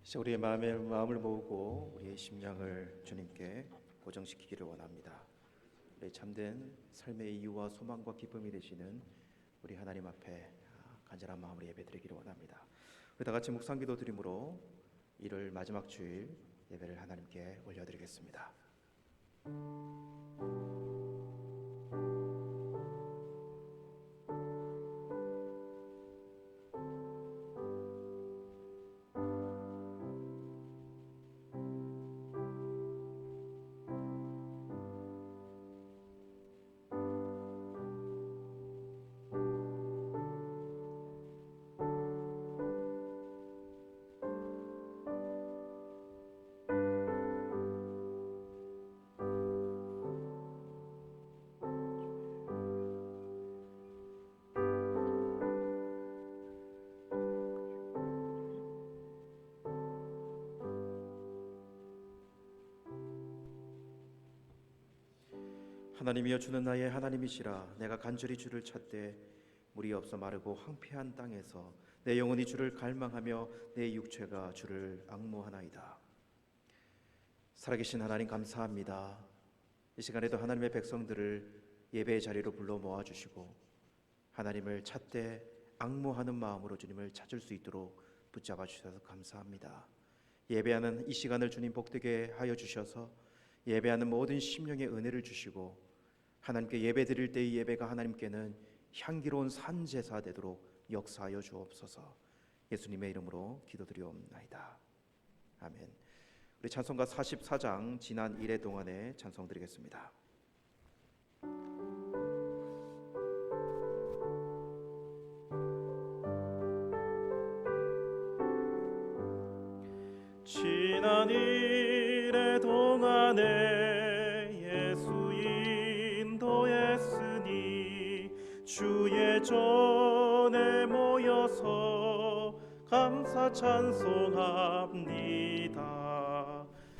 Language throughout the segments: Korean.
이제 우리의 마음을 모으고 우리의 심령을 주님께 고정시키기를 원합니다. 우리 참된 삶의 이유와 소망과 기쁨이 되시는 우리 하나님 앞에 간절한 마음으로 예배드리기를 원합니다. 우리 다 같이 묵상기도 드림으로 이를 마지막 주일 예배를 하나님께 올려드리겠습니다. 하나님이여, 주는 나의 하나님이시라. 내가 간절히 주를 찾되 물이 없어 마르고 황폐한 땅에서 내 영혼이 주를 갈망하며 내 육체가 주를 앙모하나이다. 살아계신 하나님, 감사합니다. 이 시간에도 하나님의 백성들을 예배의 자리로 불러 모아주시고 하나님을 찾되 앙모하는 마음으로 주님을 찾을 수 있도록 붙잡아 주셔서 감사합니다. 예배하는 이 시간을 주님 복되게 하여 주셔서 예배하는 모든 심령의 은혜를 주시고 하나님께 예배드릴 때의 예배가 하나님께는 향기로운 산제사 되도록 역사하여 주옵소서. 예수님의 이름으로 기도드리옵나이다. 아멘. 우리 찬송가 44장 지난 1회 동안에 찬송 드리겠습니다. 지난 1회 동안에 주의 전에 모여서 감사 찬송합니다.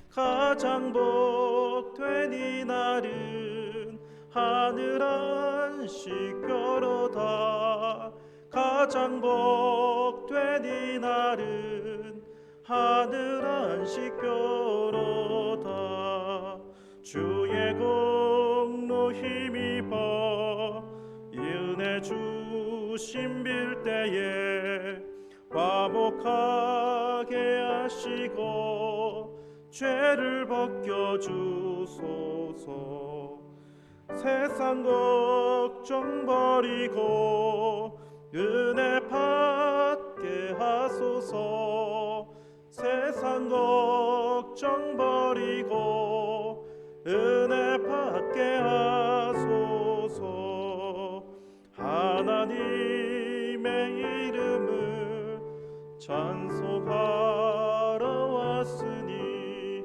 가장 복된 이 날은 하늘 안식교로다. 가장 복된 이 날은 하늘 안식교로다. 주의 공로 힘입어 은혜 주심 빌 때에 화목하게 하시고 죄를 벗겨 주소서. 세상 걱정 버리고 은혜 받게 하소서. 세상 걱정 버리고 은혜 받게 하소서. 하나님의 이름을 찬송하러 왔으니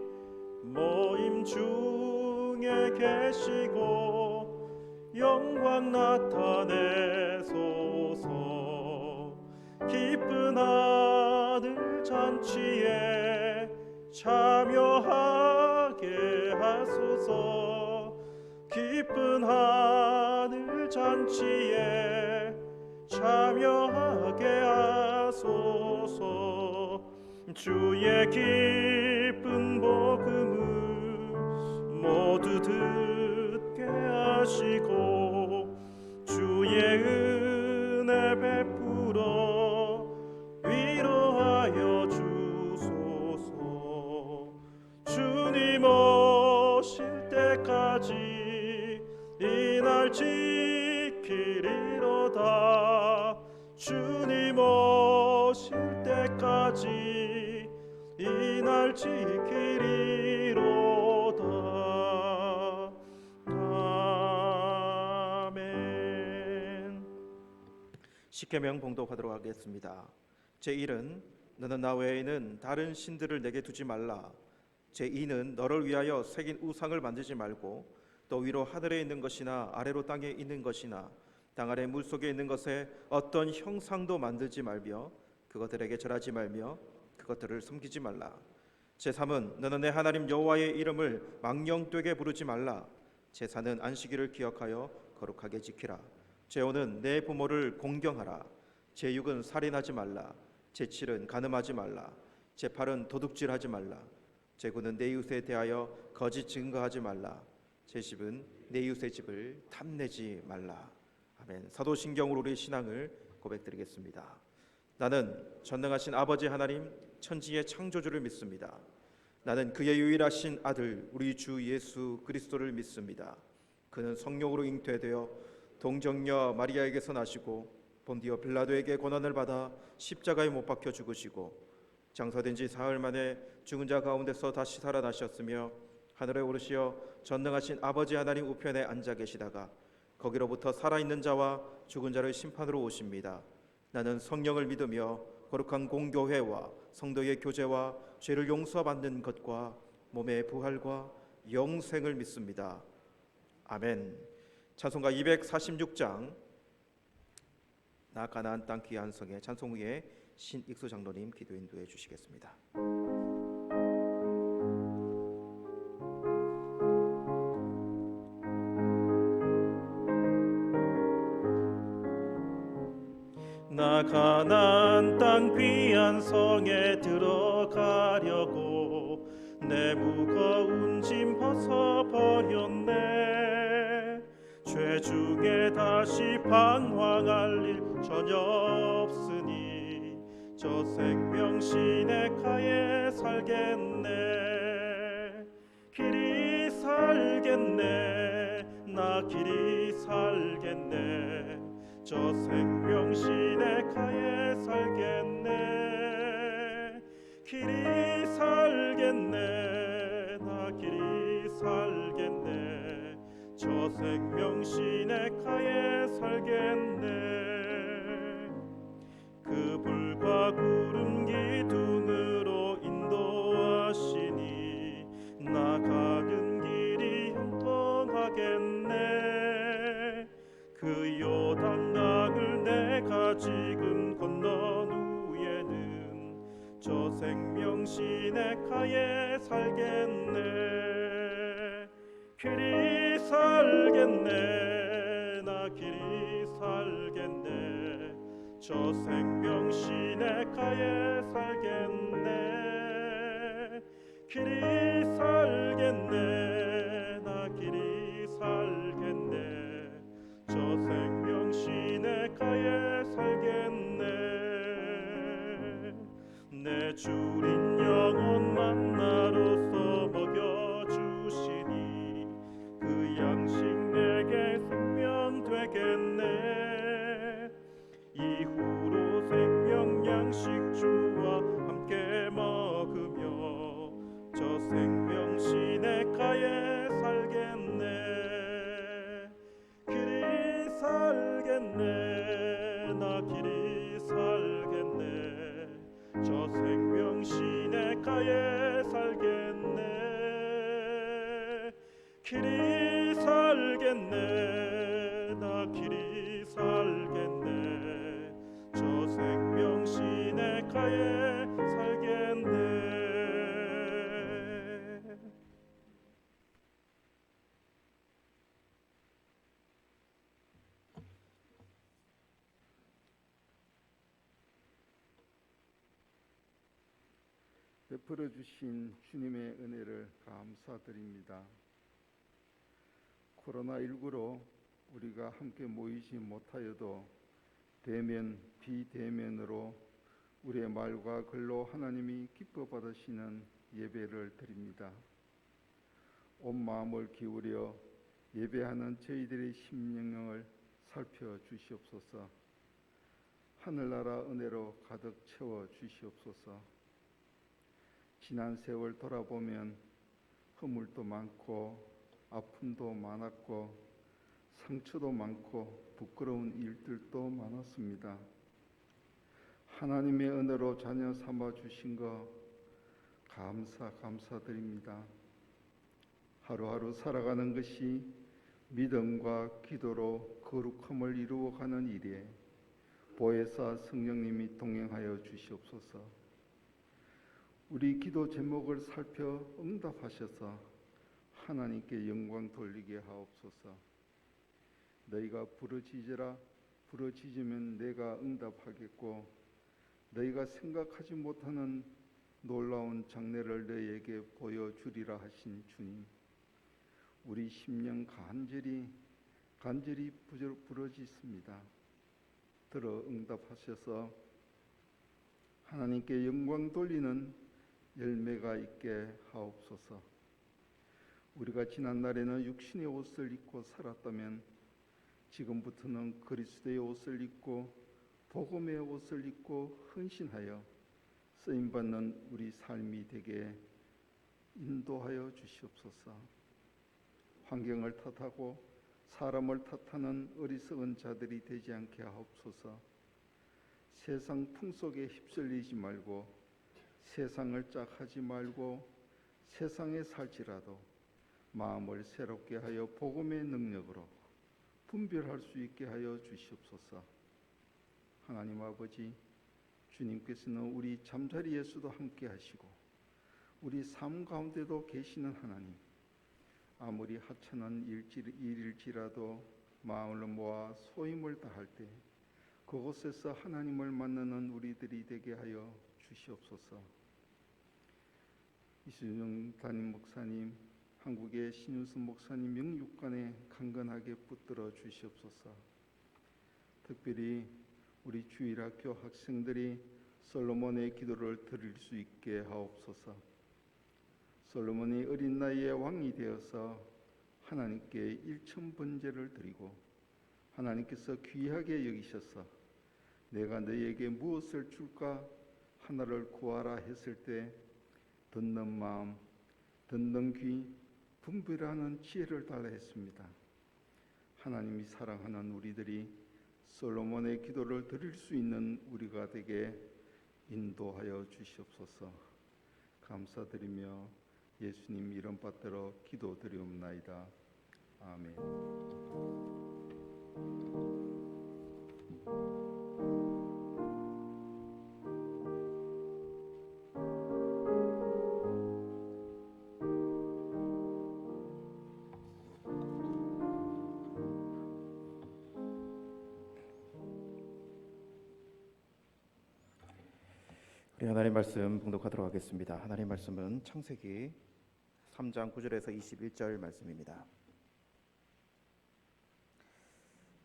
모임 중에 계시고 영광 나타내소서. 기쁜 하늘 잔치에 참여하게 하소서. 기쁜 하늘 잔치에 참여하게 하소서. 주의 기쁜 복음을 모두 듣게 하시고 주의 은혜 베풀어 위로하여 주소서. 주님 오실 때까지 이 날 지키리로다. 주님 오실 때까지 이 날 지키리로다. 아멘. 십계명 봉독하도록 하겠습니다. 제1은 너는 나 외에는 다른 신들을 내게 두지 말라. 제2는 너를 위하여 새긴 우상을 만들지 말고 또 위로 하늘에 있는 것이나 아래로 땅에 있는 것이나 땅 아래 물속에 있는 것에 어떤 형상도 만들지 말며 그것들에게 절하지 말며 그것들을 섬기지 말라. 제3은 너는 내 하나님 여호와의 이름을 망령되게 부르지 말라. 제4는 안식일을 기억하여 거룩하게 지키라. 제5는 내 부모를 공경하라. 제6은 살인하지 말라. 제7은 간음하지 말라. 제8은 도둑질하지 말라. 제9는 내 이웃에 대하여 거짓 증거하지 말라. 제10은 내 이웃의 집을 탐내지 말라. 아멘. 사도신경으로 우리 신앙을 고백드리겠습니다. 나는 전능하신 아버지 하나님 천지의 창조주를 믿습니다. 나는 그의 유일하신 아들 우리 주 예수 그리스도를 믿습니다. 그는 성령으로 잉태되어 동정녀 마리아에게서 나시고 본디오 빌라도에게 고난을 받아 십자가에 못 박혀 죽으시고 장사된 지 사흘 만에 죽은 자 가운데서 다시 살아나셨으며 하늘에 오르시어 전능하신 아버지 하나님 우편에 앉아 계시다가 거기로부터 살아있는 자와 죽은 자를 심판으로 오십니다. 나는 성령을 믿으며 거룩한 공교회와 성도의 교제와 죄를 용서받는 것과 몸의 부활과 영생을 믿습니다. 아멘. 찬송가 246장 나 가나안 땅 귀한 성에 찬송 후에 신익수 장로님 기도 인도해 주시겠습니다. 나 가나안 땅 귀한 성에 들어가려고 내 무거운 짐 벗어버렸네. 죄 중에 다시 방황할 일 전혀 없으니 저 생명 시내가에 살겠네. 길이 살겠네. 나 길이 살겠네. 저 생명 시내가에 살겠네. 길이 살겠네. 나 길이 살겠네. 저 생명 시내가에 살겠네. 그 불과 구름 기둥으로 인도하시니 나가는 길이 형통하겠네. 그 요단강을 내가 지금 건넌 후에는 저 생명 시내가에 살겠네. 길이 살겠네. 나 길이 살겠네. 저 생명 시내가에 살겠네. 길이 살겠네. 나 길이 살겠네. 저 생명 시내가에 살겠네. 내 주린 영혼 만나로서 먹여주시니 그 양식 내게 생명 되겠네. 이후로 생명 양식 주와 함께 먹으며 저 생명 시내가에 살겠네. 길이 살겠네. 나 길이 살겠네. 저 생명 시내가에 살겠네. 길이 살겠네. 나 길이 살겠네. 저 생명 시내가에 살겠네. 베풀어 주신 주님의 은혜를 감사드립니다. 코로나19로 우리가 함께 모이지 못하여도 대면 비대면으로 우리의 말과 글로 하나님이 기뻐 받으시는 예배를 드립니다. 온 마음을 기울여 예배하는 저희들의 심령을 살펴 주시옵소서. 하늘나라 은혜로 가득 채워 주시옵소서. 지난 세월 돌아보면 허물도 많고 아픔도 많았고 상처도 많고 부끄러운 일들도 많았습니다. 하나님의 은혜로 자녀 삼아 주신 거 감사드립니다. 하루하루 살아가는 것이 믿음과 기도로 거룩함을 이루어가는 일에 보혜사 성령님이 동행하여 주시옵소서. 우리 기도 제목을 살펴 응답하셔서 하나님께 영광 돌리게 하옵소서. 너희가 부르짖으라. 부르짖으면 내가 응답하겠고 너희가 생각하지 못하는 놀라운 장래를 너희에게 보여주리라 하신 주님, 우리 심령 간절히 부르짖습니다. 들어 응답하셔서 하나님께 영광 돌리는 열매가 있게 하옵소서. 우리가 지난날에는 육신의 옷을 입고 살았다면 지금부터는 그리스도의 옷을 입고 복음의 옷을 입고 헌신하여 쓰임받는 우리 삶이 되게 인도하여 주시옵소서. 환경을 탓하고 사람을 탓하는 어리석은 자들이 되지 않게 하옵소서. 세상 풍속에 휩쓸리지 말고 세상을 짝하지 말고 세상에 살지라도 마음을 새롭게 하여 복음의 능력으로 분별할 수 있게 하여 주시옵소서. 하나님 아버지, 주님께서는 우리 잠자리에서도 함께 하시고 우리 삶 가운데도 계시는 하나님, 아무리 하찮은 일일지라도 마음을 모아 소임을 다할 때 그곳에서 하나님을 만나는 우리들이 되게 하여 주시옵소서. 이순영 담임 목사님, 한국의 신윤선 목사님 영육간에 강건하게 붙들어 주시옵소서. 특별히 우리 주일학교 학생들이 솔로몬의 기도를 드릴 수 있게 하옵소서. 솔로몬이 어린 나이에 왕이 되어서 하나님께 일천번제를 드리고 하나님께서 귀하게 여기셔서 내가 너희에게 무엇을 줄까 하나를 구하라 했을 때 듣는 마음, 듣는 귀, 분별하는 지혜를 달라 했습니다. 하나님이 사랑하는 우리들이 솔로몬의 기도를 드릴 수 있는 우리가 되게 인도하여 주시옵소서. 감사드리며 예수님 이름 받들어 기도드리옵나이다. 아멘. 우리 하나님 말씀 봉독하도록 하겠습니다. 하나님 말씀은 창세기 3장 9절에서 21절 말씀입니다.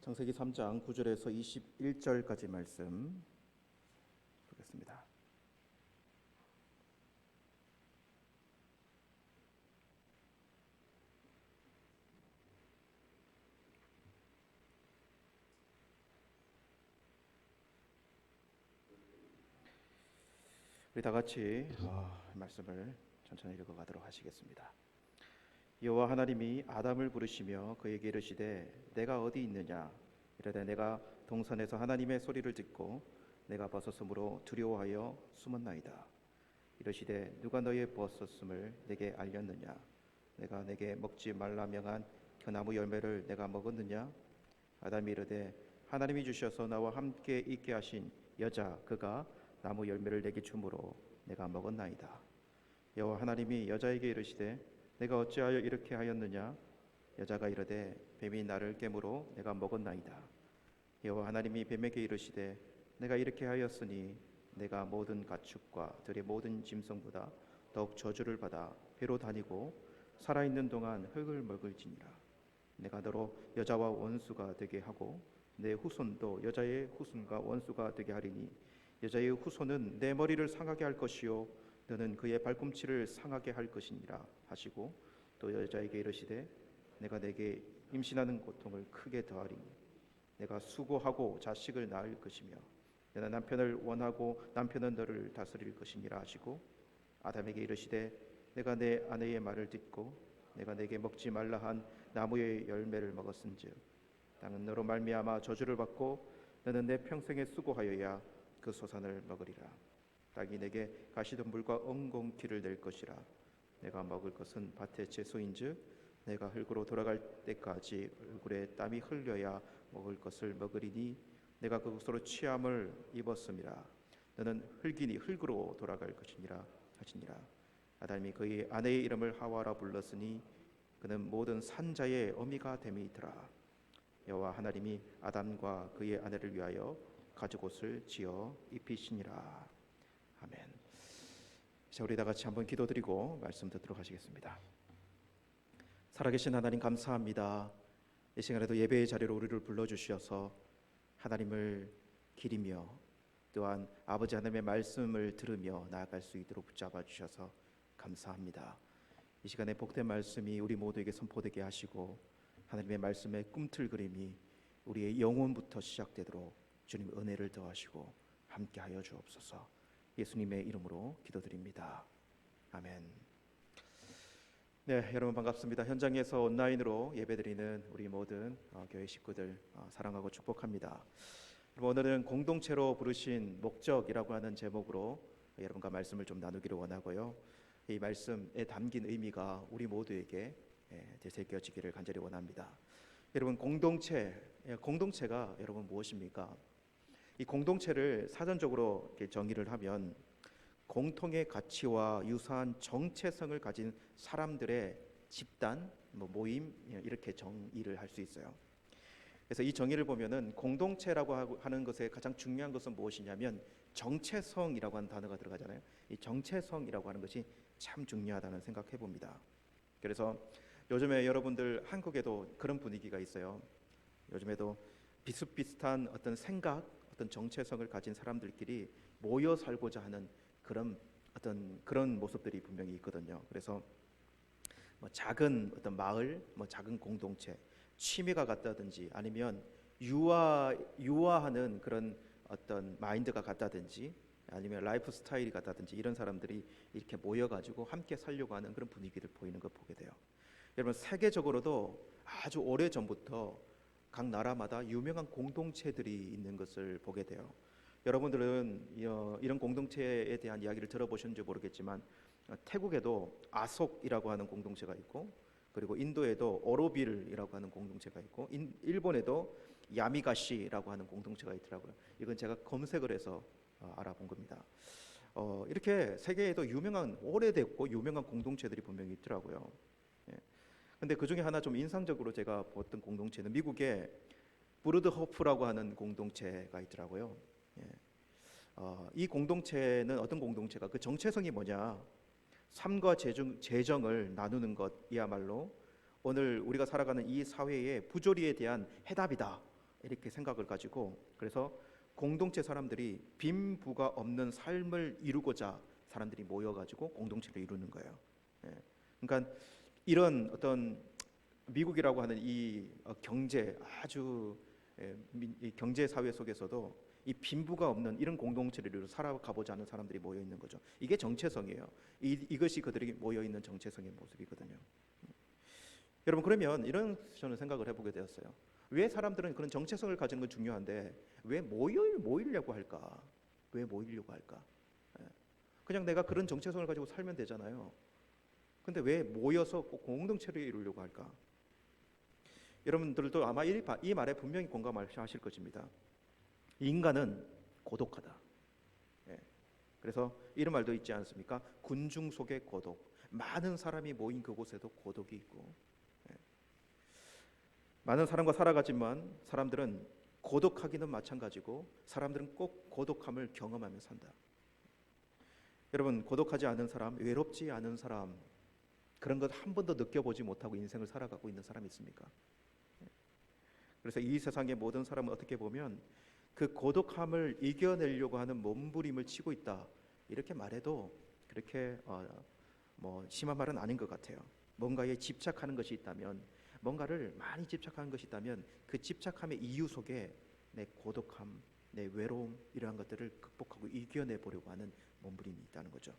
창세기 3장 9절에서 21절까지 말씀 보겠습니다. 우리 다 같이 말씀을 천천히 읽어가도록 하시겠습니다. 여호와 하나님이 아담을 부르시며 그에게 이르시되 내가 어디 있느냐 이르되 내가 동산에서 하나님의 소리를 듣고 내가 벗었으므로 두려워하여 숨었나이다. 이르시되 누가 너의 벗었음을 내게 알렸느냐 내가 내게 먹지 말라 명한 그 나무 열매를 내가 먹었느냐. 아담이 이르되 하나님이 주셔서 나와 함께 있게 하신 여자 그가 나무 열매를 내게 주므로 내가 먹었나이다. 여호와 하나님이 여자에게 이르시되 내가 어찌하여 이렇게 하였느냐. 여자가 이르되 뱀이 나를 깨므로 내가 먹었나이다. 여호와 하나님이 뱀에게 이르시되 내가 이렇게 하였으니 내가 모든 가축과 들의 모든 짐승보다 더욱 저주를 받아 배로 다니고 살아있는 동안 흙을 먹을지니라. 내가 너로 여자와 원수가 되게 하고 내 후손도 여자의 후손과 원수가 되게 하리니 여자의 후손은 내 머리를 상하게 할 것이요 너는 그의 발꿈치를 상하게 할 것이니라 하시고 또 여자에게 이르시되 내가 내게 임신하는 고통을 크게 더하리니 내가 수고하고 자식을 낳을 것이며 내가 남편을 원하고 남편은 너를 다스릴 것이니라 하시고 아담에게 이르시되 내가 내 아내의 말을 듣고 내가 내게 먹지 말라 한 나무의 열매를 먹었은즉 땅은 너로 말미암아 저주를 받고 너는 내 평생에 수고하여야 그 소산을 먹으리라. 땅이 내게 가시덤불과 엉겅퀴를 낼 것이라. 내가 먹을 것은 밭의 채소인즉 내가 흙으로 돌아갈 때까지 얼굴에 땀이 흘려야 먹을 것을 먹으리니 내가 그것으로 취함을 입었음이라. 너는 흙이니 흙으로 돌아갈 것이니라 하시니라. 아담이 그의 아내의 이름을 하와라 불렀으니 그는 모든 산자의 어미가 됨이더라. 여호와 하나님이 아담과 그의 아내를 위하여 가죽옷을 지어 입히시니라. 아멘. 자, 우리 다 같이 한번 기도드리고 말씀 듣도록 하시겠습니다. 살아계신 하나님 감사합니다. 이 시간에도 예배의 자리로 우리를 불러주셔서 하나님을 기리며 또한 아버지 하나님의 말씀을 들으며 나아갈 수 있도록 붙잡아 주셔서 감사합니다. 이 시간에 복된 말씀이 우리 모두에게 선포되게 하시고 하나님의 말씀의 꿈틀그림이 우리의 영혼부터 시작되도록 주님 은혜를 더하시고 함께하여 주옵소서. 예수님의 이름으로 기도드립니다. 아멘. 네, 여러분 반갑습니다. 현장에서 온라인으로 예배드리는 우리 모든 교회 식구들 사랑하고 축복합니다. 오늘은 공동체로 부르신 목적이라고 하는 제목으로 여러분과 말씀을 좀 나누기를 원하고요. 이 말씀에 담긴 의미가 우리 모두에게 되새겨지기를 간절히 원합니다. 여러분 공동체가 여러분 무엇입니까? 이 공동체를 사전적으로 이렇게 정의를 하면 공통의 가치와 유사한 정체성을 가진 사람들의 집단, 모임 이렇게 정의를 할 수 있어요. 그래서 이 정의를 보면은 공동체라고 하는 것의 가장 중요한 것은 무엇이냐면 정체성이라고 하는 단어가 들어가잖아요. 이 정체성이라고 하는 것이 참 중요하다는 생각해 봅니다. 그래서 요즘에 여러분들 한국에도 그런 분위기가 있어요. 요즘에도 비슷비슷한 어떤 생각, 어떤 정체성을 가진 사람들끼리 모여 살고자 하는 그런 모습들이 분명히 있거든요. 그래서 작은 어떤 마을, 작은 공동체, 취미가 같다든지 아니면 유아하는 그런 어떤 마인드가 같다든지 아니면 라이프 스타일이 같다든지 이런 사람들이 이렇게 모여가지고 함께 살려고 하는 그런 분위기를 보이는 걸 보게 돼요. 여러분 세계적으로도 아주 오래 전부터 각 나라마다 유명한 공동체들이 있는 것을 보게 돼요. 여러분들은 이런 공동체에 대한 이야기를 들어보셨는지 모르겠지만 태국에도 아속이라고 하는 공동체가 있고 그리고 인도에도 오로빌이라고 하는 공동체가 있고 일본에도 야미가시라고 하는 공동체가 있더라고요. 이건 제가 검색을 해서 알아본 겁니다. 이렇게 세계에도 오래됐고 유명한 공동체들이 분명히 있더라고요. 근데 그 중에 하나 좀 인상적으로 제가 봤던 공동체는 미국의 부르드호프라고 하는 공동체가 있더라고요. 이 공동체는 어떤 공동체가 그 정체성이 뭐냐? 삶과 재정을 나누는 것이야말로 오늘 우리가 살아가는 이 사회의 부조리에 대한 해답이다. 이렇게 생각을 가지고 그래서 공동체 사람들이 빈부가 없는 삶을 이루고자 사람들이 모여가지고 공동체를 이루는 거예요. 그러니까 이런 어떤 미국이라고 하는 이 경제 아주 이 경제 사회 속에서도 이 빈부가 없는 이런 공동체를 이루어 살아가보자 하는 사람들이 모여 있는 거죠. 이게 정체성이에요. 이것이 그들이 모여 있는 정체성의 모습이거든요. 여러분 그러면 이런 저는 생각을 해보게 되었어요. 왜 사람들은 그런 정체성을 가지는 건 중요한데 왜 모이려고 할까? 왜 모이려고 할까? 그냥 내가 그런 정체성을 가지고 살면 되잖아요. 근데 왜 모여서 꼭 공동체를 이루려고 할까? 여러분들도 아마 이 말에 분명히 공감하실 것입니다. 인간은 고독하다. 그래서 이런 말도 있지 않습니까? 군중 속의 고독. 많은 사람이 모인 그곳에도 고독이 있고 많은 사람과 살아가지만 사람들은 고독하기는 마찬가지고 사람들은 꼭 고독함을 경험하며 산다. 여러분 고독하지 않은 사람, 외롭지 않은 사람 그런 것 한 번도 느껴보지 못하고 인생을 살아가고 있는 사람이 있습니까? 그래서 이 세상의 모든 사람은 어떻게 보면 그 고독함을 이겨내려고 하는 몸부림을 치고 있다. 이렇게 말해도 그렇게 심한 말은 아닌 것 같아요. 뭔가에 집착하는 것이 있다면 뭔가를 많이 집착하는 것이 있다면 그 집착함의 이유 속에 내 고독함, 내 외로움 이러한 것들을 극복하고 이겨내 보려고 하는 몸부림이 있다는 거죠.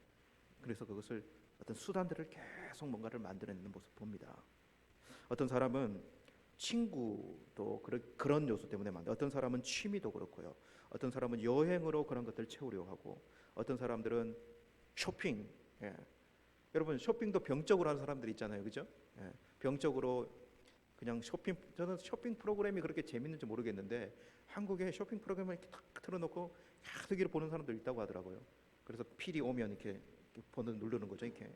그래서 그것을 어떤 수단들을 계속 뭔가를 만들어내는 모습 봅니다. 어떤 사람은 친구도 그런 요소 때문에 만들. 어떤 사람은 취미도 그렇고요. 어떤 사람은 여행으로 그런 것들을 채우려고 하고, 어떤 사람들은 쇼핑. 여러분 쇼핑도 병적으로 하는 사람들 있잖아요, 그죠? 병적으로 그냥 저는 쇼핑 프로그램이 그렇게 재밌는지 모르겠는데 한국에 쇼핑 프로그램을 이렇게 탁 틀어놓고 계속 이렇게 보는 사람들 있다고 하더라고요. 그래서 필이 오면 이렇게 누르는 거죠, 이렇게.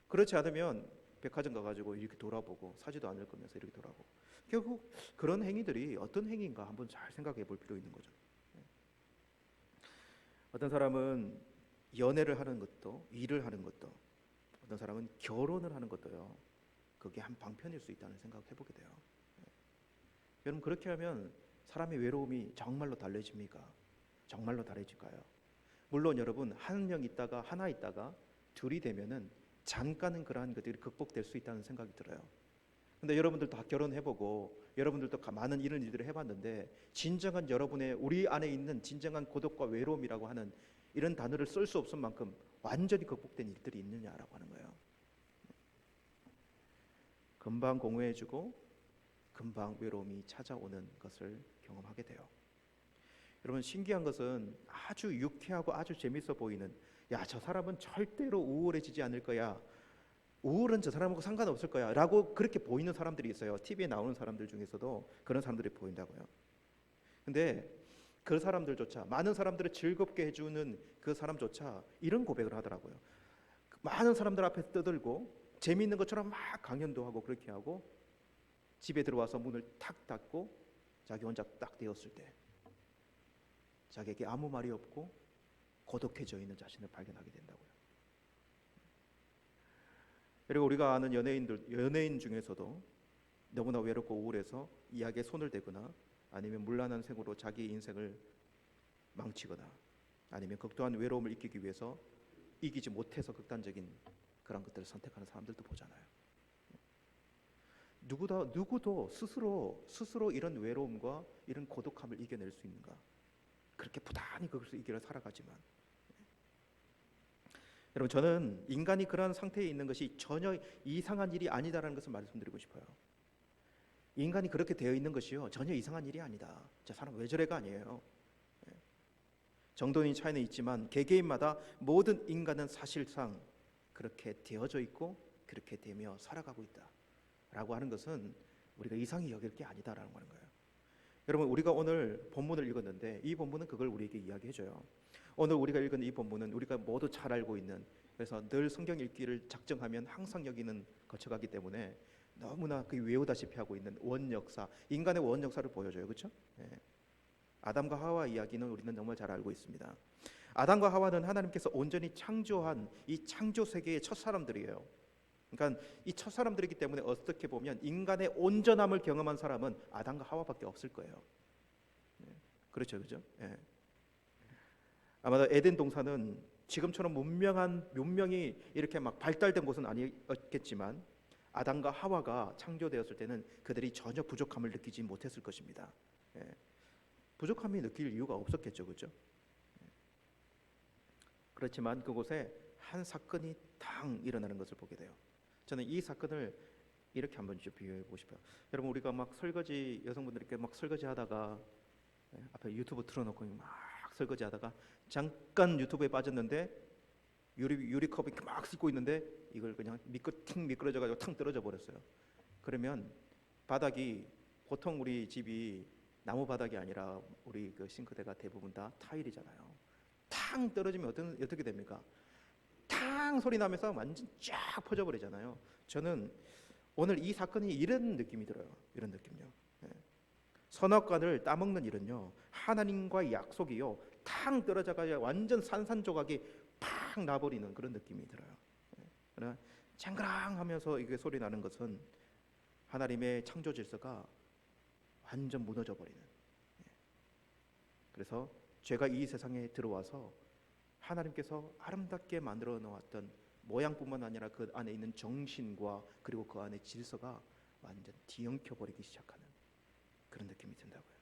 그렇지 않으면 백화점 가가지고 이렇게 돌아보고 사지도 않을 거면서 이렇게 돌아보고 결국 그런 행위들이 어떤 행위인가 한번 잘 생각해 볼 필요 있는 거죠. 어떤 사람은 연애를 하는 것도, 일을 하는 것도, 어떤 사람은 결혼을 하는 것도요, 그게 한 방편일 수 있다는 생각을 해보게 돼요. 여러분, 그렇게 하면 사람의 외로움이 정말로 달래집니까? 정말로 달래질까요? 물론 여러분, 한 명 있다가 하나 있다가 둘이 되면은 잠깐은 그러한 것들이 극복될 수 있다는 생각이 들어요. 근데 여러분들도 다 결혼해보고 여러분들도 많은 이런 일들을 해봤는데, 진정한 여러분의 우리 안에 있는 진정한 고독과 외로움이라고 하는 이런 단어를 쓸 수 없을 만큼 완전히 극복된 일들이 있느냐라고 하는 거예요. 금방 공허해지고 금방 외로움이 찾아오는 것을 경험하게 돼요. 여러분, 신기한 것은 아주 유쾌하고 아주 재밌어 보이는, 야, 저 사람은 절대로 우울해지지 않을 거야, 우울은 저 사람하고 상관없을 거야 라고 그렇게 보이는 사람들이 있어요. TV에 나오는 사람들 중에서도 그런 사람들이 보인다고요. 근데 그 사람들조차, 많은 사람들을 즐겁게 해주는 그 사람조차 이런 고백을 하더라고요. 많은 사람들 앞에 떠들고 재미있는 것처럼 막 강연도 하고 그렇게 하고, 집에 들어와서 문을 탁 닫고 자기 혼자 딱 되었을 때 자기에게 아무 말이 없고 고독해져 있는 자신을 발견하게 된다고요. 그리고 우리가 아는 연예인 중에서도 너무나 외롭고 우울해서 이야기에 손을 대거나 아니면 문란한 생으로 자기 인생을 망치거나 아니면 극도한 외로움을 이기기 위해서 이기지 못해서 극단적인 그런 것들을 선택하는 사람들도 보잖아요. 누구도 스스로 이런 외로움과 이런 고독함을 이겨낼 수 있는가? 그렇게 부단히 그것을 이기려 살아가지만, 여러분, 저는 인간이 그런 상태에 있는 것이 전혀 이상한 일이 아니다라는 것을 말씀드리고 싶어요. 인간이 그렇게 되어 있는 것이요, 전혀 이상한 일이 아니다. 저 사람 왜 저래가 아니에요. 정도의 차이는 있지만 개개인마다 모든 인간은 사실상 그렇게 되어져 있고 그렇게 되며 살아가고 있다라고 하는 것은 우리가 이상히 여길 게 아니다라는 거예요. 여러분, 우리가 오늘 본문을 읽었는데 이 본문은 그걸 우리에게 이야기해줘요. 오늘 우리가 읽은 이 본문은 우리가 모두 잘 알고 있는, 그래서 늘 성경 읽기를 작정하면 항상 여기는 거쳐가기 때문에 너무나 그 외우다시피 하고 있는 원역사, 인간의 원역사를 보여줘요. 그렇죠? 아담과 하와 이야기는 우리는 정말 잘 알고 있습니다. 아담과 하와는 하나님께서 온전히 창조한 이 창조 세계의 첫 사람들이에요. 그러니까 이 첫 사람들이기 때문에 어떻게 보면 인간의 온전함을 경험한 사람은 아담과 하와밖에 없을 거예요. 그렇죠, 그렇죠? 아마도 에덴 동산은 지금처럼 문명이 이렇게 막 발달된 곳은 아니었겠지만 아담과 하와가 창조되었을 때는 그들이 전혀 부족함을 느끼지 못했을 것입니다. 부족함이 느낄 이유가 없었겠죠, 그렇죠? 그렇지만 그곳에 한 사건이 탕 일어나는 것을 보게 돼요. 저는 이 사건을 이렇게 한번 비유해 보고 싶어요. 여러분, 우리가 막 설거지, 여성분들 이렇게 막 설거지하다가 앞에 유튜브 틀어놓고 막 설거지하다가 잠깐 유튜브에 빠졌는데 유리컵이 막 씻고 있는데 이걸 그냥 미끄러져가지고 탕 떨어져 버렸어요. 그러면 바닥이, 보통 우리 집이 나무 바닥이 아니라 우리 그 싱크대가 대부분 다 타일이잖아요. 탕 떨어지면 어떻게 됩니까? 탕 소리 나면서 완전 쫙 퍼져버리잖아요. 저는 오늘 이 사건이 이런 느낌이 들어요. 이런 느낌요. 선악과를 따먹는 일은요, 하나님과의 약속이요, 탕 떨어져가지고 완전 산산조각이 팍 나버리는 그런 느낌이 들어요. 그러나 쨍그랑하면서 이게 소리 나는 것은 하나님의 창조 질서가 완전 무너져 버리는. 그래서 죄가 이 세상에 들어와서 하나님께서 아름답게 만들어 놓았던 모양뿐만 아니라 그 안에 있는 정신과 그리고 그 안에 질서가 완전 뒤엉켜 버리기 시작하는 그런 느낌이 든다고요.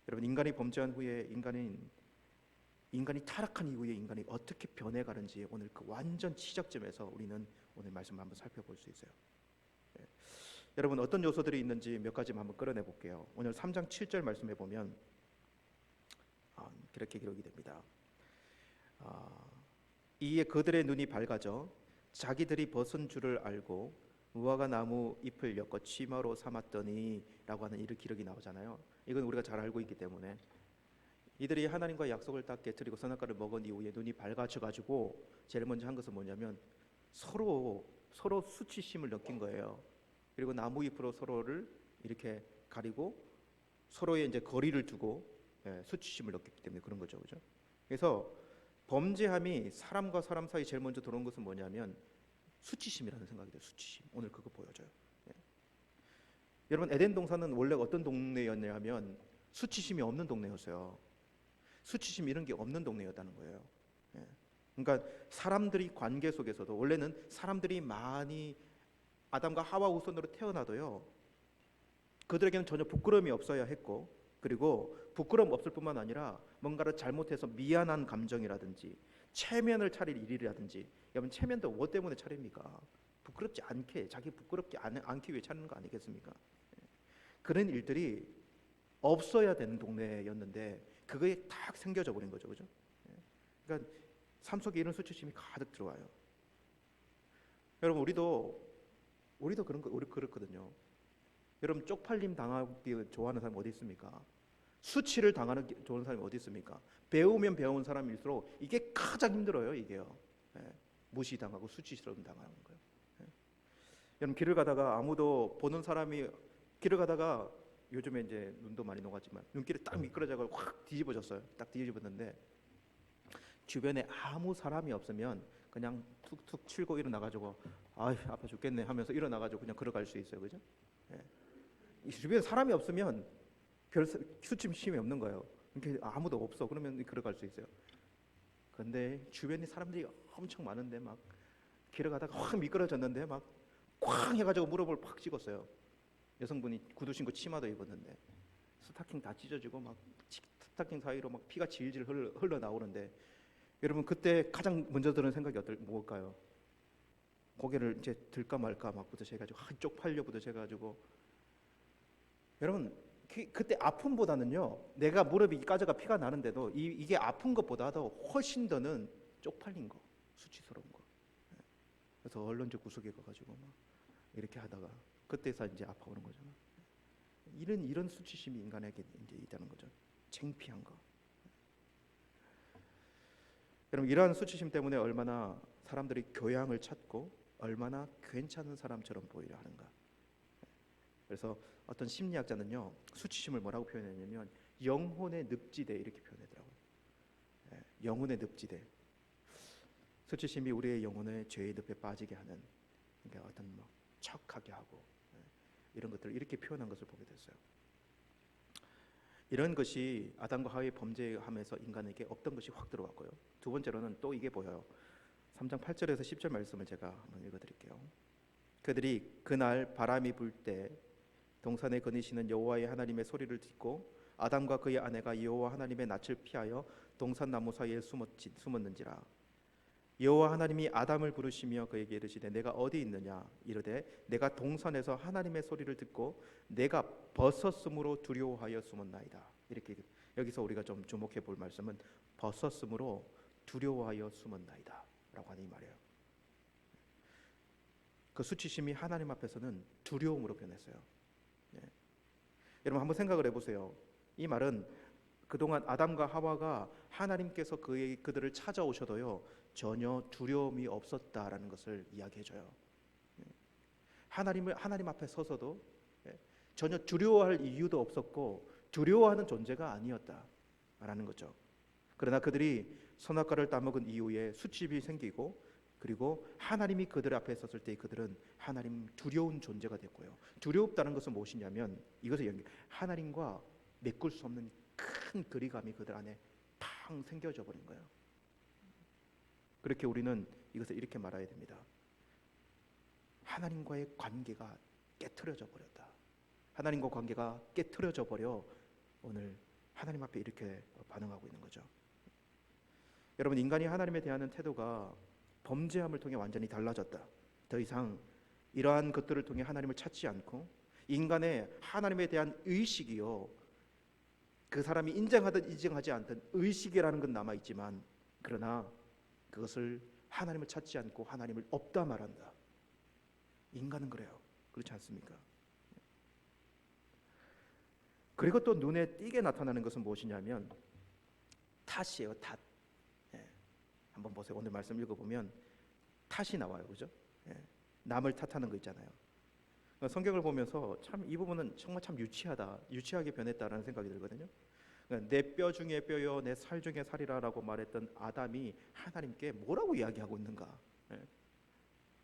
여러분, 인간이 범죄한 후에 인간이 타락한 이후에 인간이 어떻게 변해가는지 오늘 그 완전 시작점에서 우리는 오늘 말씀을 한번 살펴볼 수 있어요. 여러분, 어떤 요소들이 있는지 몇 가지 한번 끌어내 볼게요. 오늘 3장 7절 말씀해 보면 그렇게 기록이 됩니다. 이에 그들의 눈이 밝아져 자기들이 벗은 줄을 알고 무화과 나무 잎을 엮어 치마로 삼았더니 라고 하는 이런 기록이 나오잖아요. 이건 우리가 잘 알고 있기 때문에 이들이 하나님과 약속을 딱 깨뜨리고 선악과를 먹은 이후에 눈이 밝아져 가지고 제일 먼저 한 것은 뭐냐면 서로 수치심을 느낀 거예요. 그리고 나무 잎으로 서로를 이렇게 가리고 서로의 이제 거리를 두고 수치심을 느꼈기 때문에 그런 거죠, 그죠? 그래서 범죄함이 사람과 사람 사이 제일 먼저 들어온 것은 뭐냐면 수치심이라는 생각이 돼요. 수치심. 오늘 그거 보여줘요. 예. 여러분 에덴 동산은 원래 어떤 동네였냐면 수치심이 없는 동네였어요. 수치심 이런 게 없는 동네였다는 거예요. 예. 그러니까 사람들이 관계 속에서도 원래는 사람들이 많이 아담과 하와 후손으로 태어나도요. 그들에게는 전혀 부끄러움이 없어야 했고, 그리고 부끄러움 없을 뿐만 아니라 뭔가를 잘못해서 미안한 감정이라든지 체면을 차릴 일이라든지, 여러분 체면도 뭐 때문에 차립니까? 부끄럽지 않게, 자기 부끄럽지 않기 위해 차리는 거 아니겠습니까? 그런 일들이 없어야 되는 동네였는데 그거에 딱 생겨져 버린 거죠, 그죠? 그러니까 삶 속에 이런 수치심이 가득 들어와요. 여러분 우리도 그런 거 우리 그렇거든요. 여러분 쪽팔림 당하기 좋아하는 사람이 어디 있습니까? 수치를 당하는 좋은 사람이 어디 있습니까? 배우면 배운 사람일수록 이게 가장 힘들어요. 이게요. 예. 무시당하고 수치스러움 당하는 거예요. 예. 여러분 길을 가다가 아무도 보는 사람이 길을 가다가 요즘에 이제 눈도 많이 녹았지만 눈길이 딱 미끄러져가지고 확 뒤집어졌어요. 딱 뒤집어졌는데 주변에 아무 사람이 없으면 그냥 툭툭 치고 일어나가지고 아이 아파 죽겠네 하면서 일어나가지고 그냥 걸어갈 수 있어요. 그죠? 예. 이 주변에 사람이 없으면 별 수치심이 없는 거예요. 그러니까 아무도 없어. 그러면 걸어갈 수 있어요. 그런데 주변에 사람들이 엄청 많은데 막 길을 가다가 확 미끄러졌는데 막 쾅 해가지고 무릎을 팍 찍었어요. 여성분이 구두 신고 치마도 입었는데 스타킹 다 찢어지고 막 스타킹 사이로 막 피가 질질 흘러 나오는데 여러분 그때 가장 먼저 드는 생각이 뭘까요? 고개를 이제 들까 말까 막부터 해가지고 한쪽 팔려부터 해가지고 여러분 그때 아픔보다는요 내가 무릎이 까져가 피가 나는데도 이게 아픈 것보다도 훨씬 더는 쪽팔린 거, 수치스러운 거. 그래서 언론적 구석에 가가지고 막 이렇게 하다가 그때서 이제 아파오는 거죠. 이런 수치심이 인간에게 이제 있다는 거죠. 창피한 거. 여러분 이러한 수치심 때문에 얼마나 사람들이 교양을 찾고 얼마나 괜찮은 사람처럼 보이려 하는가. 그래서 어떤 심리학자는요 수치심을 뭐라고 표현했냐면 영혼의 늪지대 이렇게 표현하더라고요. 영혼의 늪지대. 수치심이 우리의 영혼을 죄의 늪에 빠지게 하는, 그러니까 어떤 뭐 척하게 하고 이런 것들을 이렇게 표현한 것을 보게 됐어요. 이런 것이 아담과 하와의 범죄함에서 인간에게 없던 것이 확 들어왔고요. 두 번째로는 또 이게 보여요. 3장 8절에서 10절 말씀을 제가 한번 읽어드릴게요. 그들이 그날 바람이 불 때 동산에 거니시는 여호와의 하나님의 소리를 듣고 아담과 그의 아내가 여호와 하나님의 낯을 피하여 동산 나무 사이에 숨었는지라. 여호와 하나님이 아담을 부르시며 그에게 이르시되 내가 어디 있느냐 이르되 내가 동산에서 하나님의 소리를 듣고 내가 벗었으므로 두려워하여 숨었나이다. 이렇게 여기서 우리가 좀 주목해 볼 말씀은 벗었으므로 두려워하여 숨었나이다 라고 하는 이 말이에요. 그 수치심이 하나님 앞에서는 두려움으로 변했어요. 여러분 한번 생각을 해보세요. 이 말은 그동안 아담과 하와가 하나님께서 그들을 찾아오셔도요 전혀 두려움이 없었다라는 것을 이야기해줘요. 하나님 앞에 서서도 전혀 두려워할 이유도 없었고 두려워하는 존재가 아니었다라는 거죠. 그러나 그들이 선악과를 따먹은 이후에 수치심이 생기고 그리고 하나님이 그들 앞에 섰을 때 그들은 하나님 두려운 존재가 됐고요. 두렵다는 것은 무엇이냐면 이것을 하나님과 메꿀 수 없는 큰 거리감이 그들 안에 팡 생겨져 버린 거예요. 그렇게 우리는 이것을 이렇게 말해야 됩니다. 하나님과의 관계가 깨트려져 버렸다. 하나님과 관계가 깨트려져 버려 오늘 하나님 앞에 이렇게 반응하고 있는 거죠. 여러분 인간이 하나님에 대한 태도가 범죄함을 통해 완전히 달라졌다. 더 이상 이러한 것들을 통해 하나님을 찾지 않고 인간의 하나님에 대한 의식이요 그 사람이 인정하든 인정하지 않든 의식이라는 건 남아있지만 그러나 그것을 하나님을 찾지 않고 하나님을 없다 말한다. 인간은 그래요. 그렇지 않습니까? 그리고 또 눈에 띄게 나타나는 것은 무엇이냐면 탓이에요. 탓. 한번 보세요. 오늘 말씀 읽어보면 탓이 나와요. 그죠? 남을 탓하는 거 있잖아요. 성경을 보면서 참 이 부분은 정말 참 유치하게 변했다라는 생각이 들거든요. 그러니까 내 뼈 중에 뼈요 내 살 중에 살이라라고 말했던 아담이 하나님께 뭐라고 이야기하고 있는가?